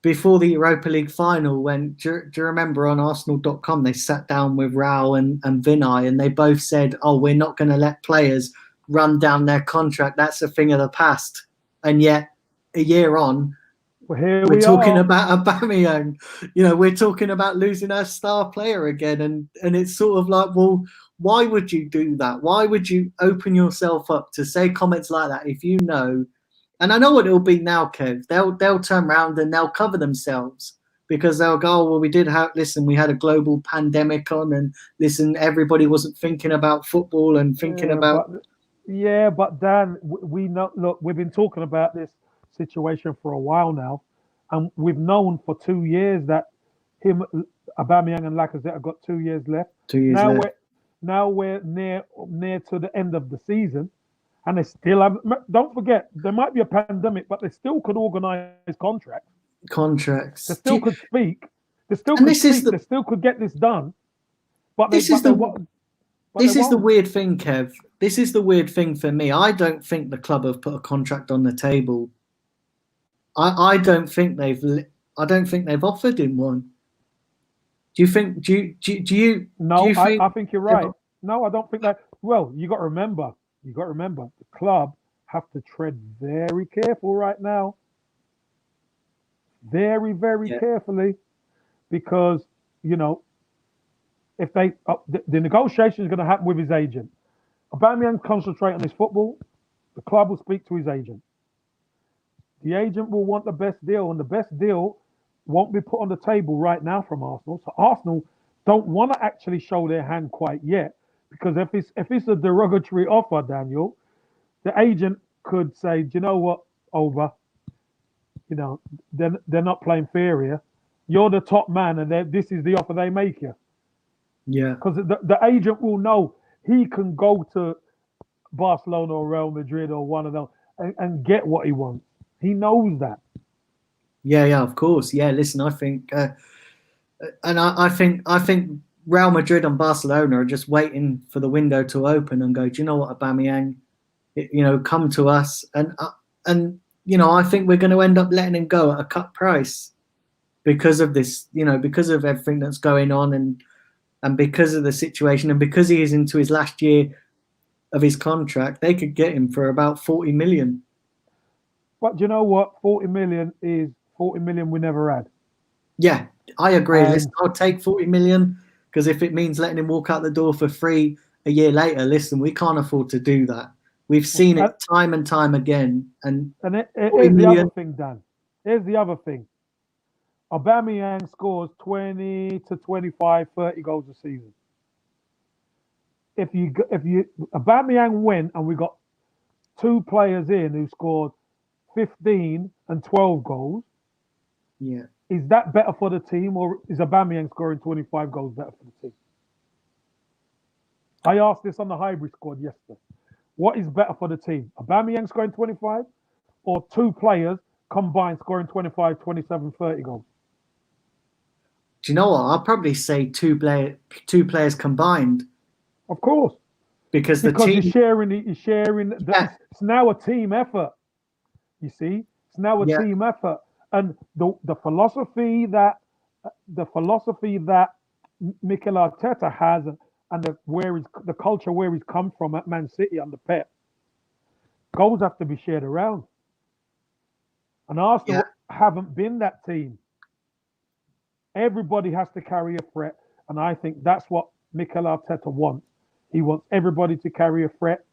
before the Europa League final, when do you remember on Arsenal.com they sat down with Raul and Vinay, and they both said, "Oh, we're not going to let players run down their contract. That's a thing of the past." And yet, a year on, Well, here we're we talking are. about Aubameyang. You know, we're talking about losing our star player again, and it's sort of like, well, why would you do that? Why would you open yourself up to say comments like that if you know? And I know what it'll be now, Kev. They'll turn around and they'll cover themselves because they'll go, oh, well, we did have, listen, we had a global pandemic on, and listen, everybody wasn't thinking about football and thinking Yeah, about. but Dan, we know. Look, we've been talking about this situation for a while now, and we've known for 2 years that him, Aubameyang and Lacazette have got 2 years left. 2 years Now left. we're near to the end of the season, and they still have. Don't forget, there might be a pandemic, but they still could organise contracts. They Contracts. still could speak. They still And could this is speak. the They still could get this done. But they this is but they the won't. But they this is the won't. weird thing, Kev. This is the weird thing for me. I don't think the club have put a contract on the table. I don't think I don't think they've offered him one. Do you think? Do No, you think? I think you're right. No, I don't think that. Well, you got to remember. You got to remember. The club have to tread very careful right now. Very, very Yeah, carefully, because you know if they the negotiation is going to happen with his agent. Aubameyang concentrate on his football. The club will speak to his agent. The agent will want the best deal, and the best deal won't be put on the table right now from Arsenal. So Arsenal don't want to actually show their hand quite yet, because if it's a derogatory offer, Daniel, the agent could say, "Do you know what, Over? You know, they're not playing fair here. You're the top man, and this is the offer they make you." yeah, Because the agent will know he can go to Barcelona or Real Madrid or one of them and get what he wants. He knows that. yeah. Of course, yeah. Listen, I think, and I think Real Madrid and Barcelona are just waiting for the window to open and go. Do you know what, Aubameyang? Come to us, and I think we're going to end up letting him go at a cut price because of this. Because of everything that's going on, and because of the situation, and because he is into his last year of his contract, they could get him for about 40 million. But do you know what? 40 million is 40 million we never had. Yeah, I agree. Listen, And I'll take 40 million because if it means letting him walk out the door for free a year later, listen, we can't afford to do that. We've seen and, it time and time again. And and 40 here's the other million, thing, Dan. Here's the other thing. Aubameyang scores 20 to 25, 30 goals a season. If you Aubameyang went and we got two players in who scored 15 and 12 goals, yeah. is that better for the team, or is Aubameyang scoring 25 goals better for the team? I asked this on the hybrid squad yesterday. What is better for the team? Aubameyang scoring 25, or two players combined scoring 25, 27, 30 goals? Do you know what? I'll probably say two players combined Of course, because the because you're team, sharing it. You're sharing that. yeah, It's now a team effort. You see, it's now a yeah, team effort, and the philosophy that Mikel Arteta has, and the culture where he's come from at Man City under Pep, goals have to be shared around. And yeah, Arsenal haven't been that team. Everybody has to carry a threat, and I think that's what Mikel Arteta wants. He wants everybody to carry a threat,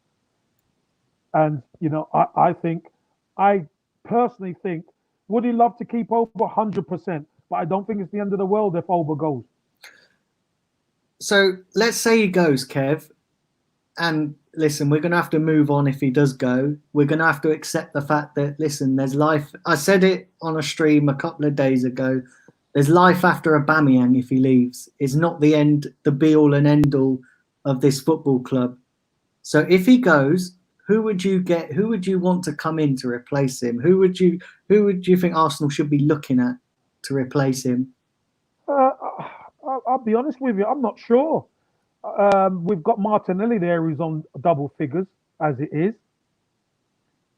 and I personally think, would he love to keep over 100%? But I don't think it's the end of the world if Oba goes. So let's say he goes, Kev, and listen, we're going to have to move on if he does go. We're going to have to accept the fact that, listen, there's life. I said it on a stream a couple of days ago. There's life after Aubameyang if he leaves. It's not the end, the be all and end all of this football club. So if he goes, who would you get? Who would you want to come in to replace him? Who would you think Arsenal should be looking at to replace him? Uh, I'll be honest with you, I'm not sure. We've got Martinelli there who's on double figures as it is.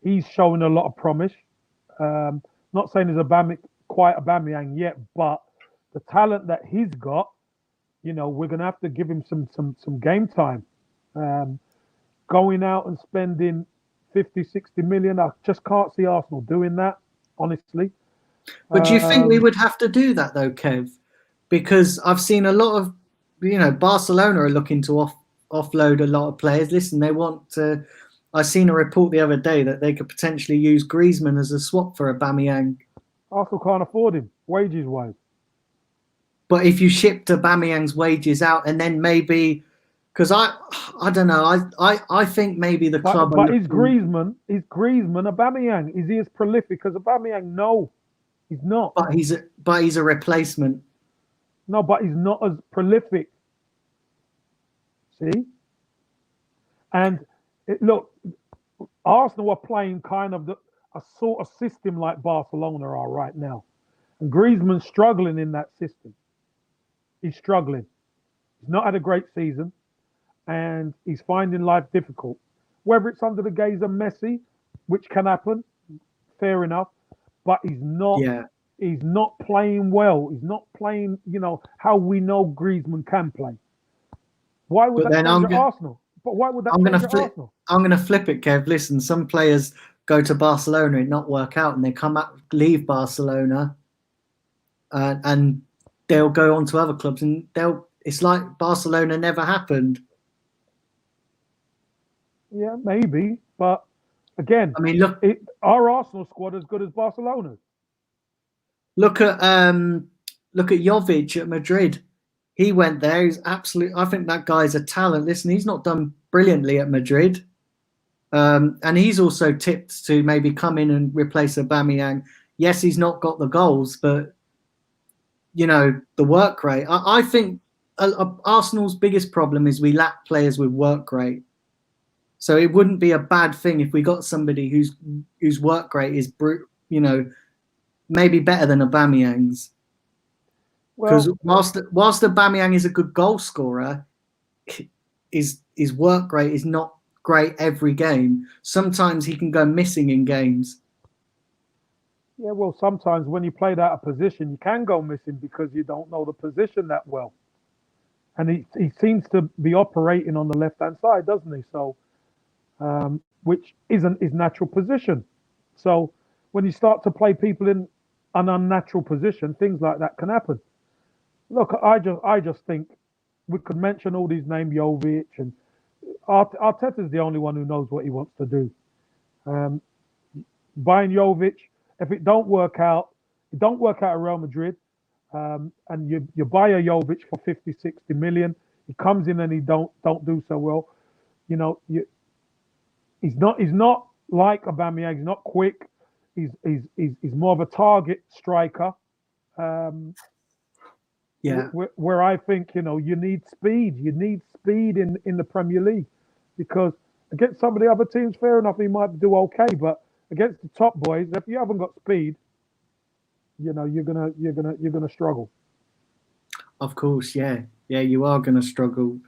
He's showing a lot of promise. Not saying he's quite Aubameyang yet, but the talent that he's got, we're going to have to give him some game time. Going out and spending 50, 60 million, I just can't see Arsenal doing that, honestly. But do you think we would have to do that though, Kev? Because I've seen a lot of, Barcelona are looking to offload a lot of players. Listen, they want to. I seen a report the other day that they could potentially use Griezmann as a swap for Aubameyang. Arsenal can't afford him, wages-wise. But if you shipped Aubameyang's wages out and then maybe, because I don't know, I think maybe the club. But is Griezmann Aubameyang? Is he as prolific as Aubameyang? No, he's not. But he's a replacement. No, but he's not as prolific. See, and look, Arsenal are playing kind of a sort of system like Barcelona are right now, and Griezmann's struggling in that system. He's struggling. He's not had a great season, and he's finding life difficult. Whether it's under the gaze of Messi, which can happen, fair enough, but he's not. Yeah. He's not playing well. He's not playing, how we know Griezmann can play. Why would that change at Arsenal? But why would that change at Arsenal? I'm going to flip it, Kev. Listen, some players go to Barcelona and not work out, and they leave Barcelona, and they'll go on to other clubs, and it's like Barcelona never happened. Yeah, maybe, but again, I mean, look, our Arsenal squad as good as Barcelona's. Look at Jovic at Madrid. He went there. He's I think that guy's a talent. Listen, he's not done brilliantly at Madrid, and he's also tipped to maybe come in and replace Aubameyang. Yes, he's not got the goals, but the work rate. I think Arsenal's biggest problem is we lack players with work rate. So it wouldn't be a bad thing if we got somebody whose work rate is maybe better than Aubameyang's. Because whilst Aubameyang is a good goal scorer, his work rate is not great every game. Sometimes he can go missing in games. Yeah, well, sometimes when you play out of position, you can go missing because you don't know the position that well. And he seems to be operating on the left-hand side, doesn't he? So, which isn't his natural position. So when you start to play people in an unnatural position, things like that can happen. Look, I just think we could mention all these names, Jovic, and Arteta's the only one who knows what he wants to do. Buying Jovic, if it don't work out at Real Madrid, and you buy a Jovic for 50, 60 million, he comes in and he don't do so well. He's not like Aubameyang. He's not quick. He's more of a target striker. Yeah. Where I think you need speed. You need speed in the Premier League, because against some of the other teams, fair enough, he might do okay, but against the top boys, if you haven't got speed, you're gonna struggle. Of course, yeah, you are gonna struggle.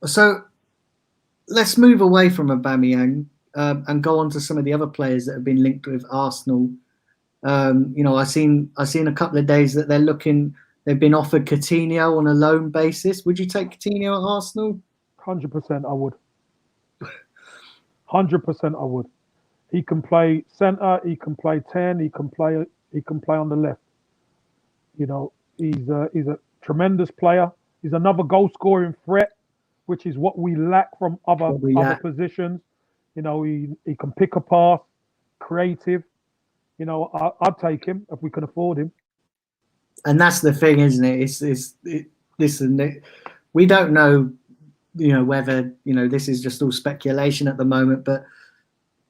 So let's move away from Aubameyang and go on to some of the other players that have been linked with Arsenal. I seen a couple of days that they've been offered Coutinho on a loan basis. Would you take Coutinho at Arsenal? 100% I would. 100% I would. He can play centre, he can play 10, he can play on the left. He's a tremendous player. He's another goal scoring threat, which is what we lack from other positions. He can pick a pass, creative. I'd take him if we can afford him. And that's the thing, isn't it? Listen, we don't know, whether, this is just all speculation at the moment, but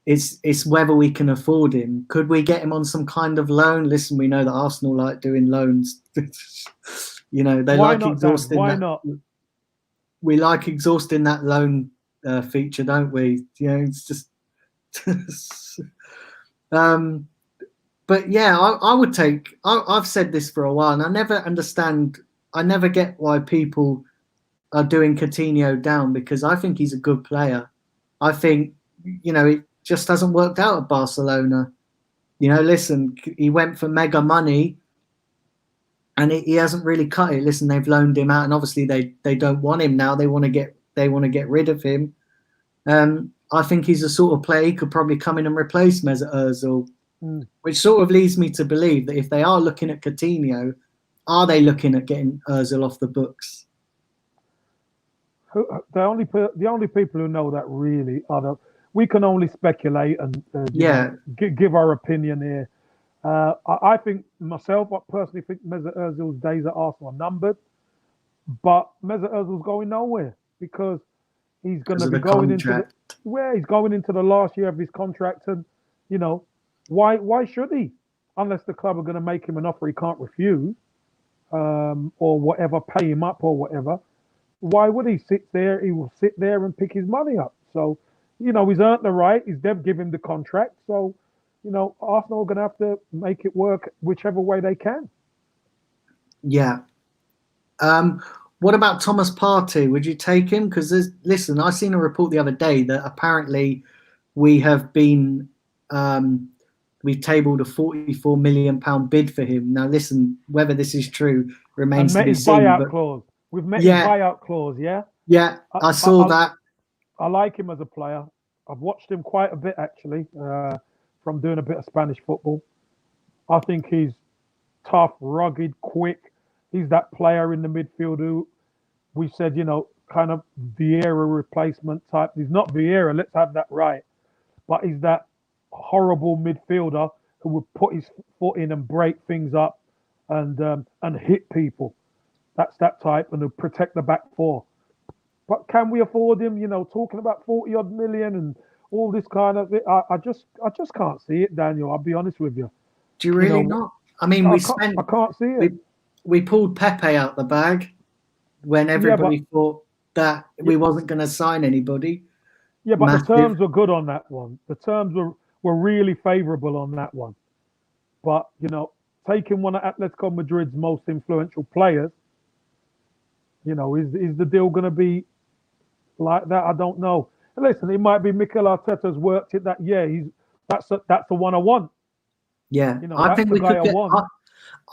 it's whether we can afford him. Could we get him on some kind of loan? Listen, we know that Arsenal like doing loans. They like exhausting. Why not? We like exhausting that loan feature, don't we? It's just. But yeah, I would take. I've said this for a while, and I never get why people are doing Coutinho down, because I think he's a good player. I think it just hasn't worked out at Barcelona. Listen, he went for mega money, and he hasn't really cut it. Listen, they've loaned him out, and obviously they don't want him now. They want to get rid of him. I think he's the sort of player he could probably come in and replace Mesut Ozil, which sort of leads me to believe that if they are looking at Coutinho, are they looking at getting Ozil off the books? The only people who know that really are we can only speculate and give our opinion here. I think myself, I personally think Mesut Ozil's days at Arsenal are numbered, but Mesut Ozil's going nowhere because he's going to be going into he's going into the last year of his contract, and why should he? Unless the club are going to make him an offer he can't refuse, or whatever, pay him up or whatever. Why would he sit there? He will sit there and pick his money up. So, he's earned the right. They've given him the contract. So, Arsenal are going to have to make it work whichever way they can. Yeah. What about Thomas Partey? Would you take him? Because listen, I seen a report the other day that apparently we have been we've tabled a £44 million bid for him. Now, listen, whether this is true remains to be seen. Clause. We've met his buyout clause, yeah? Yeah, I saw that. I like him as a player. I've watched him quite a bit, actually, from doing a bit of Spanish football. I think he's tough, rugged, quick. He's that player in the midfield who we said, kind of Vieira replacement type. He's not Vieira, let's have that right. But he's that horrible midfielder who would put his foot in and break things up and hit people. That's that type, and to protect the back four. But can we afford him? Talking about 40 odd million and all this kind of it. I just can't see it, Daniel. I'll be honest with you. Do you really not? I mean, I can't see it. We pulled Pepe out the bag when everybody thought that we wasn't going to sign anybody. Yeah, but the terms were good on that one. The terms were really favourable on that one. But taking one of Atletico Madrid's most influential players. Is the deal going to be like that? I don't know. And listen, it might be Mikel Arteta's worked it that that's the one I want. Yeah, I think we could get.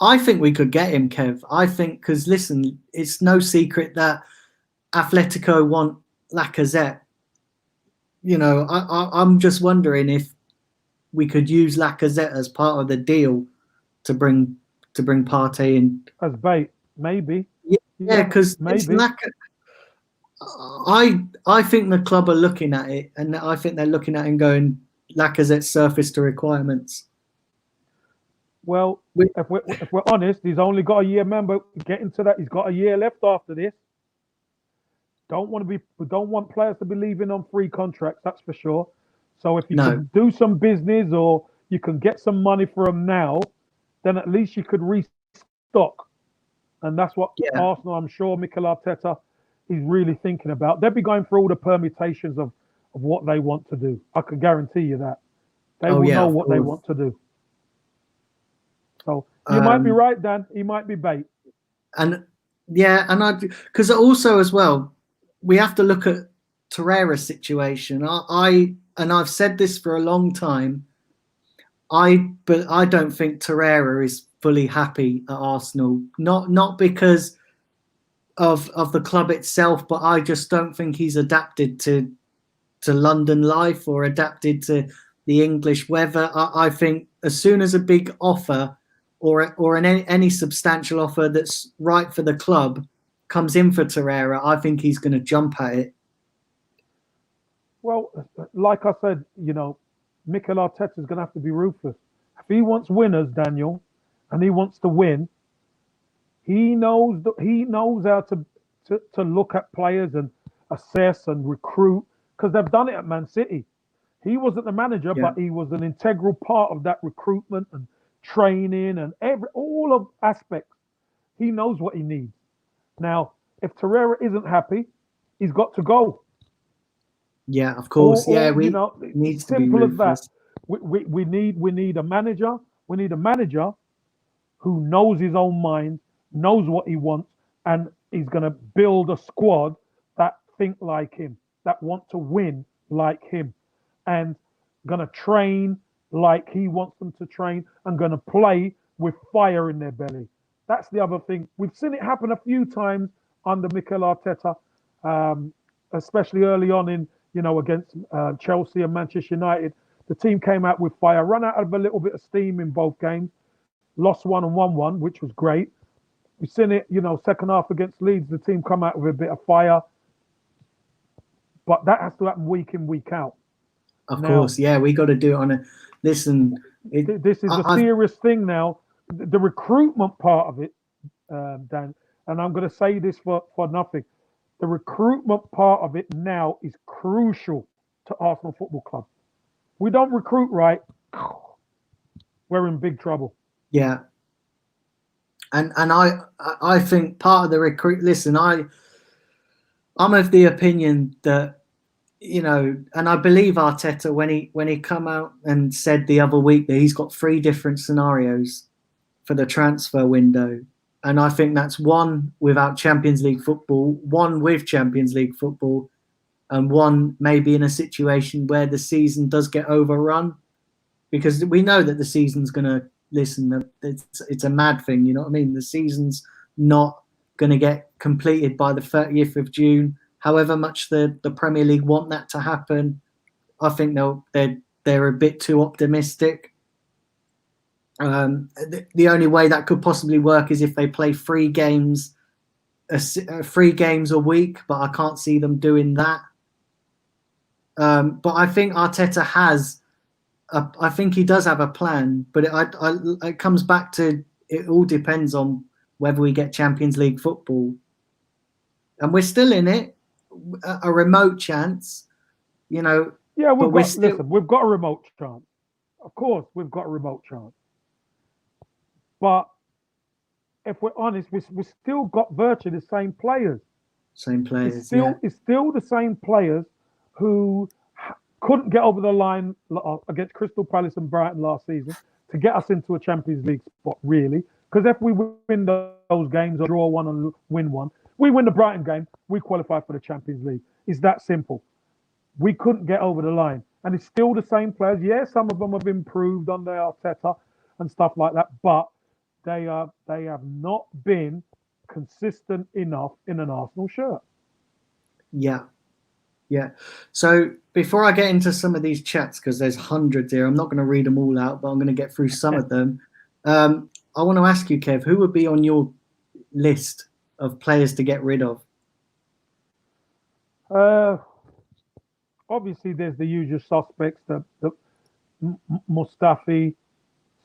I think we could get him, Kev. I think because listen, it's no secret that Atletico want Lacazette. I'm just wondering if we could use Lacazette as part of the deal to bring Partey in as bait, maybe. Yeah, because I think the club are looking at it, and I think they're looking at it and going, Lacazette's surface to requirements. Well, if we're honest, he's only got a year. Remember, getting to that, he's got a year left after this. We don't want players to be leaving on free contracts. That's for sure. So if you can do some business or you can get some money for him now, then at least you could restock. And that's what Arsenal, I'm sure, Mikel Arteta is really thinking about. They'll be going through all the permutations of what they want to do. I can guarantee you that. They will know what they want to do. So you might be right, Dan. He might be bait. And because also as well, we have to look at Torreira's situation. I've said this for a long time. But I don't think Torreira is fully happy at Arsenal. Not because of the club itself, but I just don't think he's adapted to London life or adapted to the English weather. I think as soon as a big offer or any substantial offer that's right for the club comes in for Torreira, I think he's going to jump at it. Well, like I said, Mikel Arteta is going to have to be ruthless. If he wants winners, Daniel, and he wants to win, he knows how to look at players and assess and recruit, because they've done it at Man City. He wasn't the manager, but he was an integral part of that recruitment and training and all of aspects. He knows what he needs. Now, if Torreira isn't happy, he's got to go. Yeah, of course. We needs to be ruthless. Simple as that. We need a manager. We need a manager who knows his own mind, knows what he wants, and he's going to build a squad that think like him, that want to win like him, and going to train like he wants them to train and going to play with fire in their belly. That's the other thing. We've seen it happen a few times under Mikel Arteta, um, especially early on in, against Chelsea and Manchester United. The team came out with fire, run out of a little bit of steam in both games, lost one and won one, which was great. We've seen it, second half against Leeds, the team come out with a bit of fire. But that has to happen week in, week out. Of course, yeah, we got to do it on a. Listen, this is a serious thing now. The recruitment part of it, Dan, and I'm going to say this for nothing. The recruitment part of it now is crucial to Arsenal Football Club. We don't recruit right, we're in big trouble. Yeah, and I think part of the recruit. Listen, I'm of the opinion that, and I believe Arteta when he come out and said the other week that he's got 3 different scenarios for the transfer window. And I think that's one without Champions League football, one with Champions League football, and one maybe in a situation where the season does get overrun. Because we know that the season's going to, it's a mad thing, you know what I mean? The season's not going to get completed by the 30th of June. However much the Premier League want that to happen, I think they're a bit too optimistic. The only way that could possibly work is if they play 3 games a week, but I can't see them doing that. But I think Arteta I think he does have a plan, but it comes back to, it all depends on whether we get Champions League football. And we're still in it, a remote chance, Yeah, we've got a remote chance. Of course, we've got a remote chance. But if we're honest, we still got virtually the same players. It's still the same players who couldn't get over the line against Crystal Palace and Brighton last season to get us into a Champions League spot, really. Because if we win those games or draw one and win one, we win the Brighton game, we qualify for the Champions League. It's that simple. We couldn't get over the line. And it's still the same players. Yeah, some of them have improved under Arteta and stuff like that, but they have not been consistent enough in an Arsenal shirt. Yeah. So before I get into some of these chats, because there's hundreds here, I'm not going to read them all out, but I'm going to get through some of them. I want to ask you, Kev, who would be on your list of players to get rid of? Obviously, there's the usual suspects, the Mustafi,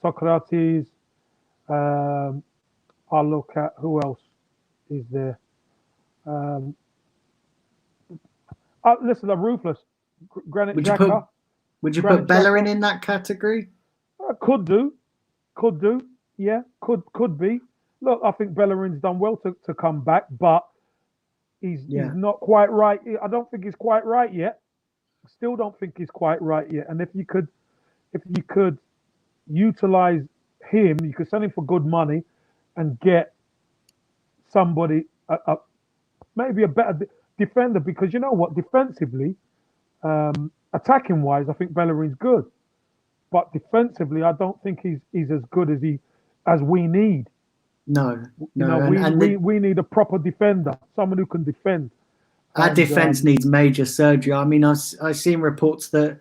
Socrates. I'll look at who else is there. Listen, I'm ruthless. Granit Xhaka. Would you put Bellerin in that category? Could do. Yeah, could be. Look, I think Bellerin's done well to come back, but he's not quite right. I don't think he's quite right yet. I still don't think he's quite right yet. And if you could utilize him, you could sell him for good money and get somebody, maybe a better defender, because you know what, defensively, attacking wise, I think Bellerin's good, but defensively, I don't think he's as good as we need. No. We need a proper defender, someone who can defend. Our defense needs major surgery. I mean, I've seen reports that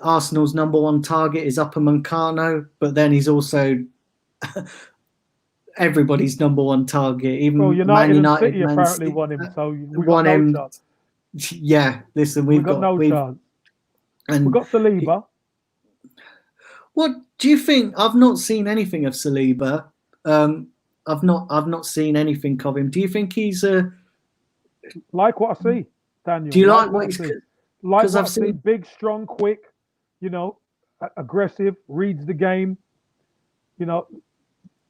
Arsenal's number 1 target is Upamecano, but then he's also everybody's number 1 target. Even United and City apparently won him, so we got no chance. Yeah, listen, we've got no chance. And we've got Saliba. What do you think? I've not seen anything of Saliba. I've not seen anything of him. Do you think he's like what I see, Daniel? Do you like what he's? Like what I've seen, big, strong, quick, aggressive, reads the game.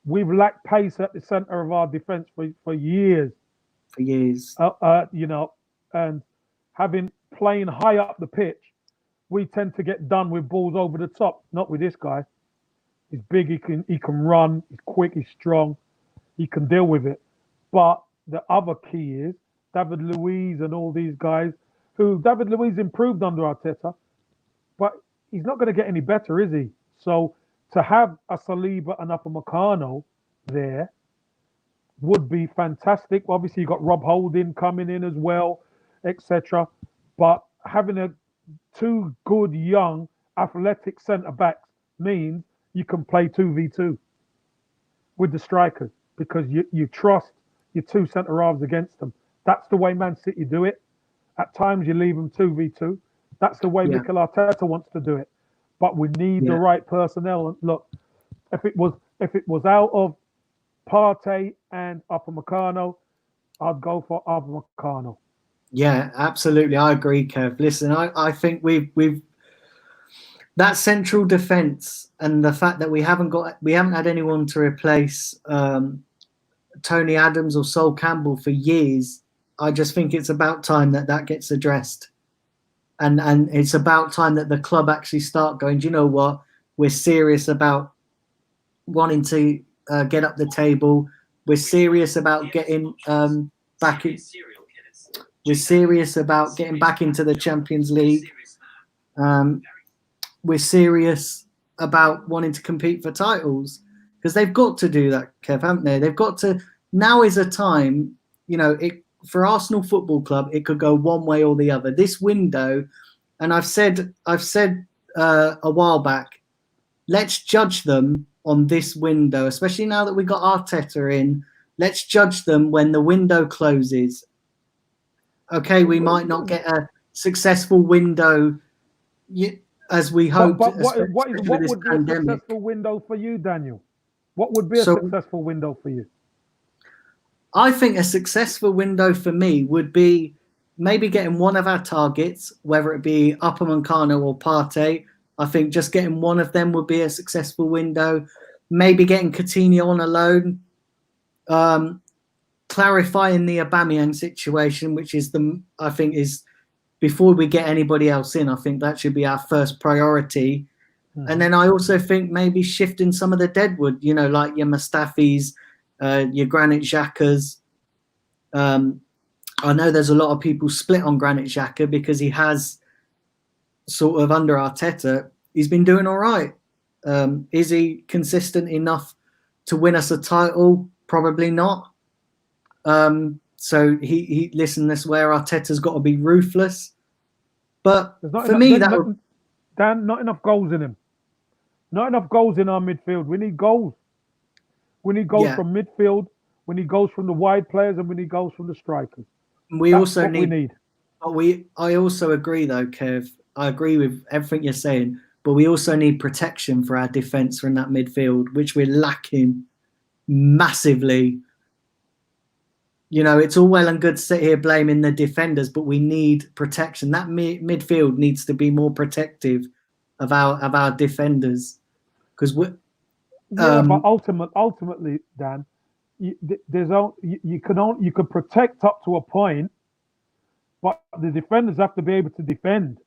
We've lacked pace at the centre of our defence for years. For years. And playing high up the pitch, we tend to get done with balls over the top. Not with this guy. He's big, he can run, he's quick, he's strong, he can deal with it. But the other key is David Luiz and all these guys, who David Luiz improved under Arteta, but he's not going to get any better, is he? So to have a Saliba and Upamecano there would be fantastic. Obviously, you got Rob Holding coming in as well, etc. But having two good young athletic centre backs means you can play 2v2 with the strikers because you trust your two centre halves against them. That's the way Man City do it. At times you leave them 2v2. That's the way Yeah, Mikel Arteta wants to do it. But we need the yeah, right personnel. And look, if it was out of Partey and Upamecano, I'd go for Upamecano. yeah. Absolutely, I agree, Kev. Listen, I think we've that central defence and the fact that we haven't had anyone to replace Tony Adams or Sol Campbell for years. I just think it's about time that gets addressed, and it's about time that the club actually start going. Do you know what? We're serious about wanting to get up the table. We're serious about getting back in. We're serious about getting back into the Champions League. Um, we're serious about wanting to compete for titles because they've got to do that, Kev, haven't they? They've got to. Now is a time, for Arsenal Football Club, it could go one way or the other. This window, and I've said a while back, let's judge them on this window, especially now that we got Arteta in. Let's judge them when the window closes. Okay, we might not get a successful window as we hoped, But what especially with this would be a pandemic. successful window for you, Daniel? What would be a So successful window for you? I think a successful window for me would be maybe getting one of our targets, whether it be Upamecano or Partey. I think just getting one of them would be a successful window. Maybe getting Coutinho on a loan. Clarifying the Aubameyang situation, which is I think is before we get anybody else in. I think that should be our first priority. And then I also think maybe shifting some of the deadwood, like your Mustafis, your Granit Xhakas. I know there's a lot of people split on Granit Xhaka because he has sort of under Arteta, he's been doing all right. Is he consistent enough to win us a title? Probably not. So he listen, this is where Arteta's got to be ruthless. But for me, Dan, not enough goals in him. Not enough goals in our midfield. We need goals. We need goals from midfield. We need goals from the wide players, and we need goals from the strikers. We That's also what we need. But I also agree, though, Kev. I agree with everything you're saying. But we also need protection for our defence from that midfield, which we're lacking massively. It's all well and good to sit here blaming the defenders, but we need protection. That midfield needs to be more protective of our defenders, because we. But ultimately, Dan, you could protect up to a point, but the defenders have to be able to defend.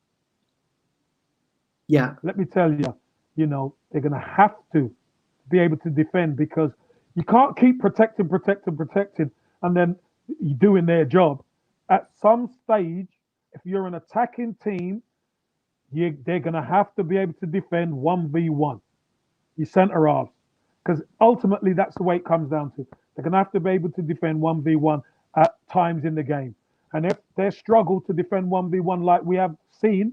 Yeah. Let me tell you, they're going to have to be able to defend because you can't keep protecting, and then you're doing their job. At some stage, if you're an attacking team, they're going to have to be able to defend 1v1, your centre halves. Because ultimately, that's the way it comes down to. They're going to have to be able to defend 1v1 at times in the game. And if they struggle to defend 1v1 like we have seen,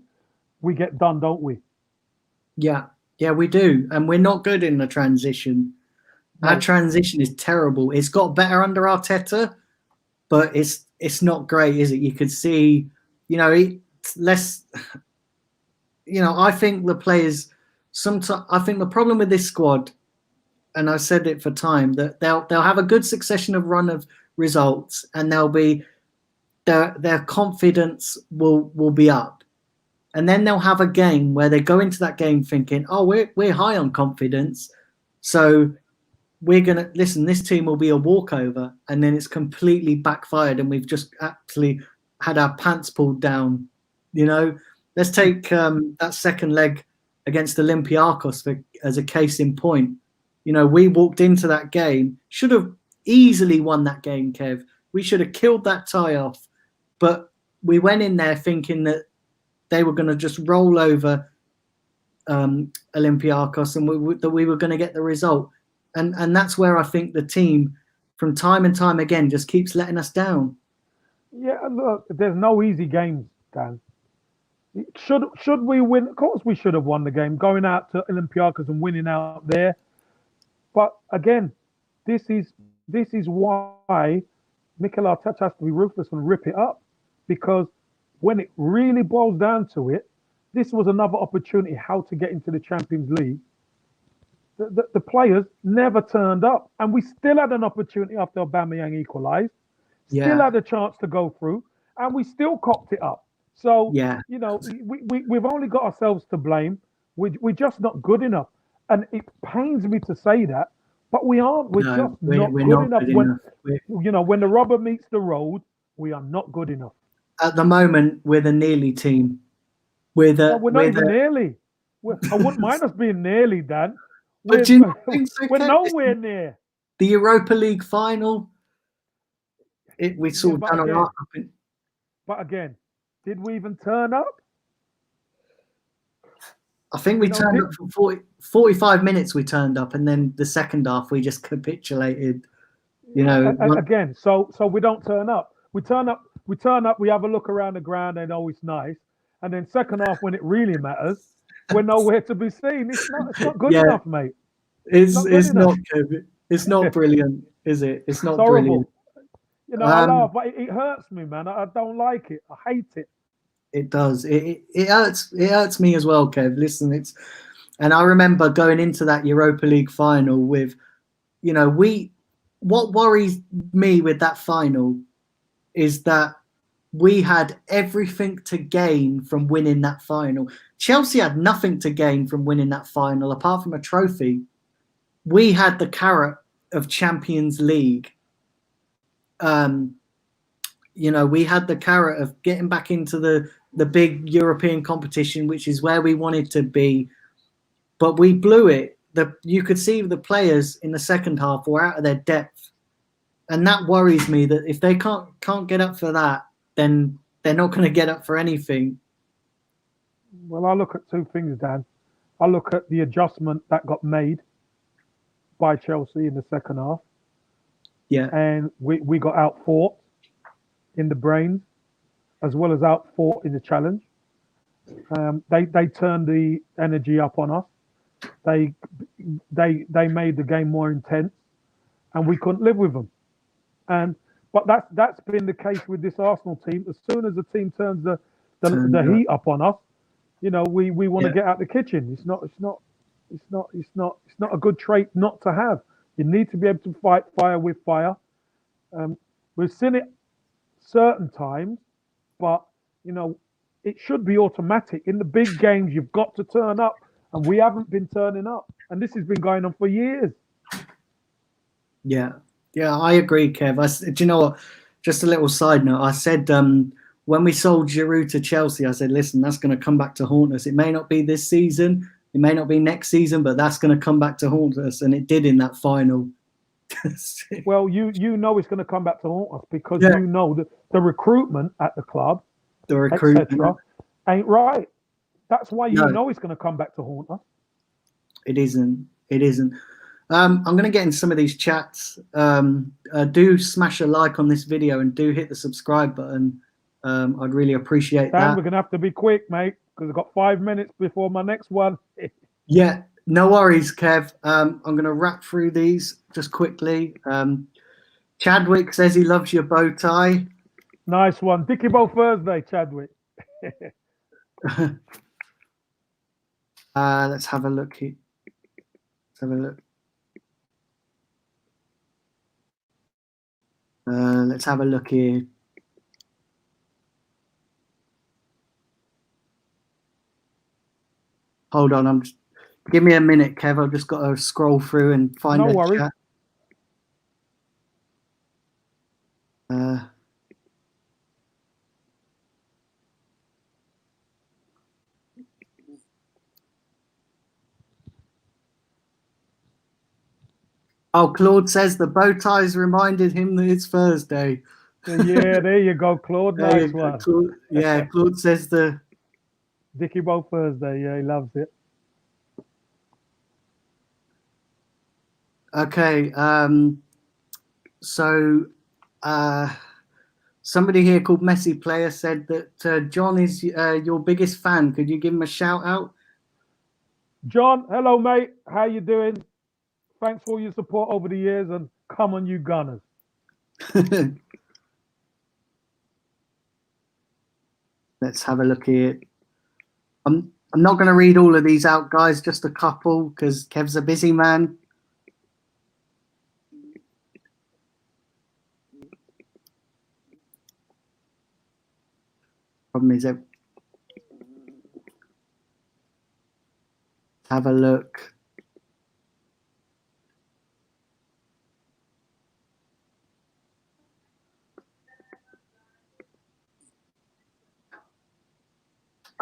we get done, don't we? Yeah, we do. And we're not good in the transition. No. Our transition is terrible. It's got better under Arteta, but it's not great, is it? You could see, less. I think the players sometimes. I think the problem with this squad, and I said it for time, that they'll have a good succession of run of results, and they'll be their confidence will be up, and then they'll have a game where they go into that game thinking, oh, we're high on confidence, so we're gonna listen. This team will be a walkover, and then it's completely backfired, and we've just actually had our pants pulled down. Let's take that second leg against Olympiacos as a case in point. We walked into that game, should have easily won that game, Kev. We should have killed that tie off, but we went in there thinking that they were going to just roll over Olympiacos, and that we were going to get the result. And that's where I think the team, from time and time again, just keeps letting us down. Yeah, look, there's no easy games, Dan. Should we win? Of course, we should have won the game, going out to Olympiacos and winning out there. But again, this is why Mikel Arteta has to be ruthless and rip it up, because when it really boils down to it, this was another opportunity how to get into the Champions League. The players never turned up, and we still had an opportunity after Aubameyang equalised. Still Yeah, had a chance to go through, and we still cocked it up. So, yeah, we've only got ourselves to blame. We're just not good enough. And it pains me to say that, but we aren't. We're no, just not we're good not enough. good enough. When the rubber meets the road, we are not good enough. At the moment, we're the nearly team. We're Well, the we're not we're even the. nearly. I wouldn't mind us being nearly, Dan. But We're, do you not think so, we're Kev? nowhere near. The Europa League final, we Yeah, sort of but done a lot. again, but again, did we even turn up? I think we turned Did up for 45 minutes. We turned up, and then the second half we just capitulated. again? So we don't turn up. We turn up. We turn up. We have a look around the ground. They know it's nice. And then second half, when it really matters, we're nowhere to be seen. It's not. It's not good Yeah, enough, mate. it's Not good it's enough. not Kev. It's not brilliant, is it? It's It's not brilliant. horrible. I laugh, Um, but it hurts me, man. I don't like it. I hate it. it does. It hurts. It hurts me as well, Kev. Listen, and I remember going into that Europa League final with, we. What worries me with that final is that we had everything to gain from winning that final. Chelsea had nothing to gain from winning that final apart from a trophy. We had the carrot of Champions League. We had the carrot of getting back into the big European competition, which is where we wanted to be, but we blew it. You could see the players in the second half were out of their depth, and that worries me. That if they can't get up for that, then they're not going to get up for anything. Well, I look at two things, Dan. I look at the adjustment that got made by Chelsea in the second half, Yeah, and we got outfought in the brains as well as outfought in the challenge. They turned the energy up on us. They they made the game more intense, and we couldn't live with them. And but that's been the case with this Arsenal team. As soon as the team turns the turned up. heat up on us, we want to Yeah, get out the kitchen. It's not a good trait not to have. You need to be able to fight fire with fire. We've seen it certain times, but it should be automatic. In the big games, you've got to turn up, and we haven't been turning up. And this has been going on for years. yeah, yeah. I agree, Kev. Do you know what? Just a little side note. I said when we sold Giroud to Chelsea, I said, listen, that's going to come back to haunt us. It may not be this season, it may not be next season, but that's going to come back to haunt us, and it did in that final. Well, you know it's going to come back to haunt us because Yeah, you know that the recruitment at the club, the etc., recruitment. ain't right. That's why you No, know it's going to come back to haunt us. it isn't. It isn't. I'm going to get in some of these chats. Do smash a like on this video and do hit the subscribe button. I'd really appreciate Dan, that. we're going to have to be quick, mate, because I've got 5 minutes before my next one. Yeah, no worries, Kev. I'm going to wrap through these just quickly. Chadwick says he loves your bow tie. Nice one. Dicky Bow Thursday, Chadwick. Let's have a look here. Let's have a look. Let's have a look here. Hold on, give me a minute, Kev. I've just got to scroll through and find No a worries. chat. Claude says the bow ties reminded him that it's Thursday. Yeah, there you go, Claude. Nice one. Claude, yeah, Claude says Dicky Bow Thursday. Yeah, he loves it. Okay. So somebody here called Messi Player said that John is your biggest fan. Could you give him a shout out? John, hello, mate. How you doing? Thanks for your support over the years, and come on, you Gunners. Let's have a look here. I'm not going to read all of these out, guys. Just a couple because Kev's a busy man. Problem is, have a look.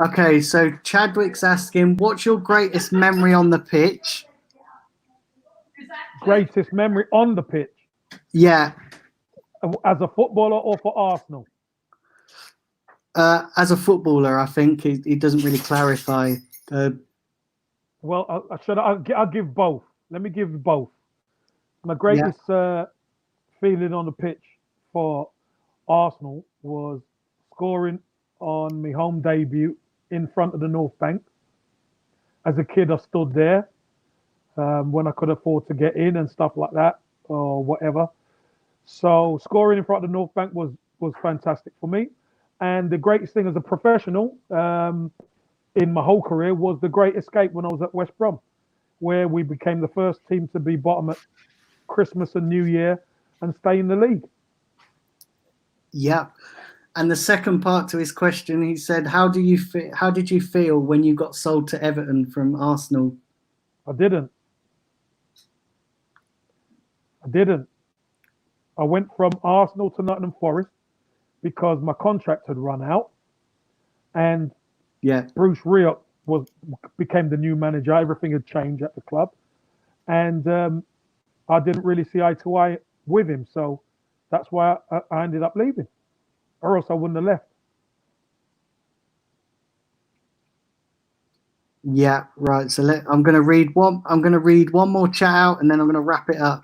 Okay, so Chadwick's asking, what's your greatest memory on the pitch? Greatest memory on the pitch? Yeah. As a footballer or for Arsenal? As a footballer, I think he doesn't really clarify. Well, I'll give both. Let me give both. My greatest feeling on the pitch for Arsenal was scoring on my home debut in front of the North Bank. As a kid, I stood there when I could afford to get in and stuff like that or whatever. So scoring in front of the North Bank was fantastic for me. And the greatest thing as a professional in my whole career was the Great Escape when I was at West Brom, where we became the first team to be bottom at Christmas and New Year and stay in the league. Yeah. And the second part to his question, he said, how did you feel when you got sold to Everton from Arsenal? I didn't. I went from Arsenal to Nottingham Forest because my contract had run out, and Bruce Rioch became the new manager. Everything had changed at the club, and I didn't really see eye to eye with him. So that's why I ended up leaving, or else I wouldn't have left. Yeah, right. So I'm going to read one more chat out, and then I'm going to wrap it up.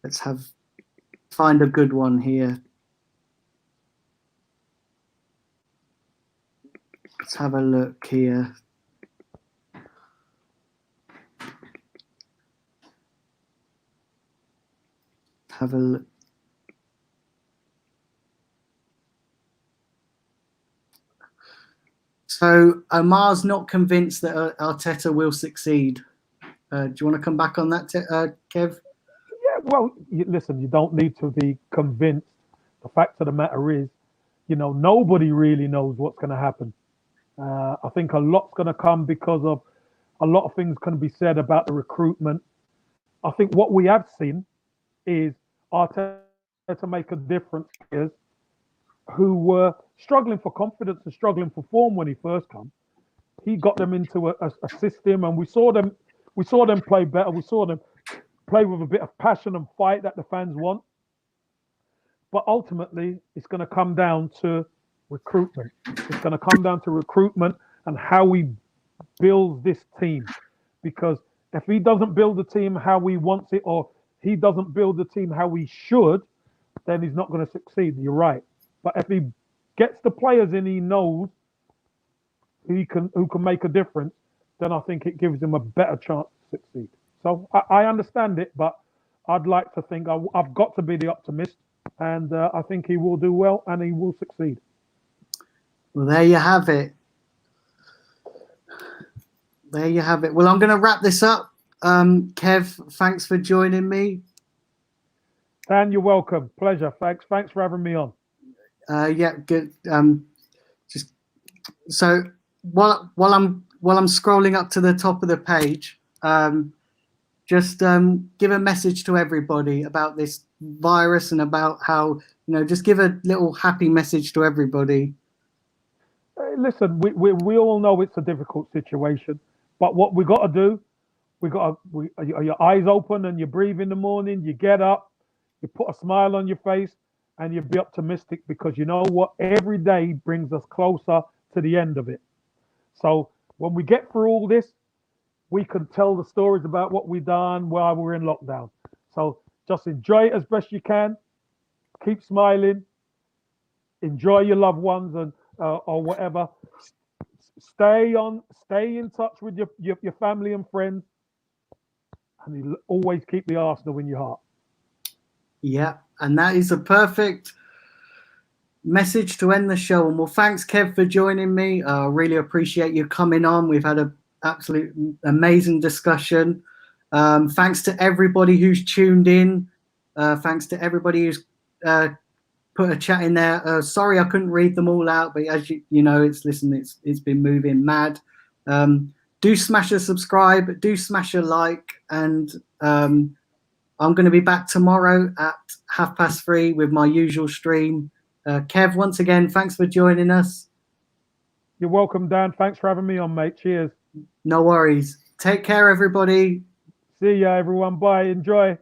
Let's find a good one here. Let's have a look here. Have a look. So Omar's not convinced that Arteta will succeed. Do you want to come back on that, Kev? Yeah, well, listen, you don't need to be convinced. The fact of the matter is, nobody really knows what's going to happen. I think a lot's going to come because of a lot of things can be said about the recruitment. I think what we have seen is Arteta make a difference players who were struggling for confidence and struggling for form when he first came. He got them into a system, and we saw them play better. We saw them play with a bit of passion and fight that the fans want. But ultimately, it's going to come down to recruitment. It's going to come down to recruitment and how we build this team. Because if he doesn't build the team how he wants it, or he doesn't build the team how he should, then he's not going to succeed. You're right. But if he gets the players in he knows who can make a difference, then I think it gives him a better chance to succeed. So I understand it, but I'd like to think I've got to be the optimist, and I think he will do well and he will succeed. Well, there you have it. Well, I'm going to wrap this up. Kev, thanks for joining me. Dan, you're welcome. Pleasure. Thanks for having me on. Yeah, good. Just so while I'm scrolling up to the top of the page, just give a message to everybody about this virus and about how just give a little happy message to everybody. Listen, we all know it's a difficult situation, but what we got to do, your eyes open and you breathe in the morning, you get up, you put a smile on your face, and you be optimistic, because you know what? Every day brings us closer to the end of it. So when we get through all this, we can tell the stories about what we done while we're in lockdown. So just enjoy it as best you can. Keep smiling. Enjoy your loved ones and or whatever. Stay in touch with your family and friends, and you always keep the Arsenal in your heart. Yeah, and that is a perfect message to end the show. And well, thanks, Kev, for joining me. I really appreciate you coming on. We've had an absolute amazing discussion. Thanks to everybody who's tuned in. Thanks to everybody who's put a chat in there. Sorry I couldn't read them all out, but as you know, it's been moving mad. Do smash a subscribe, do smash a like, and I'm going to be back tomorrow at 3:30 with my usual stream. Kev, once again, thanks for joining us. You're welcome, Dan. Thanks for having me on, mate. Cheers. No worries. Take care, everybody. See ya, everyone. Bye. Enjoy.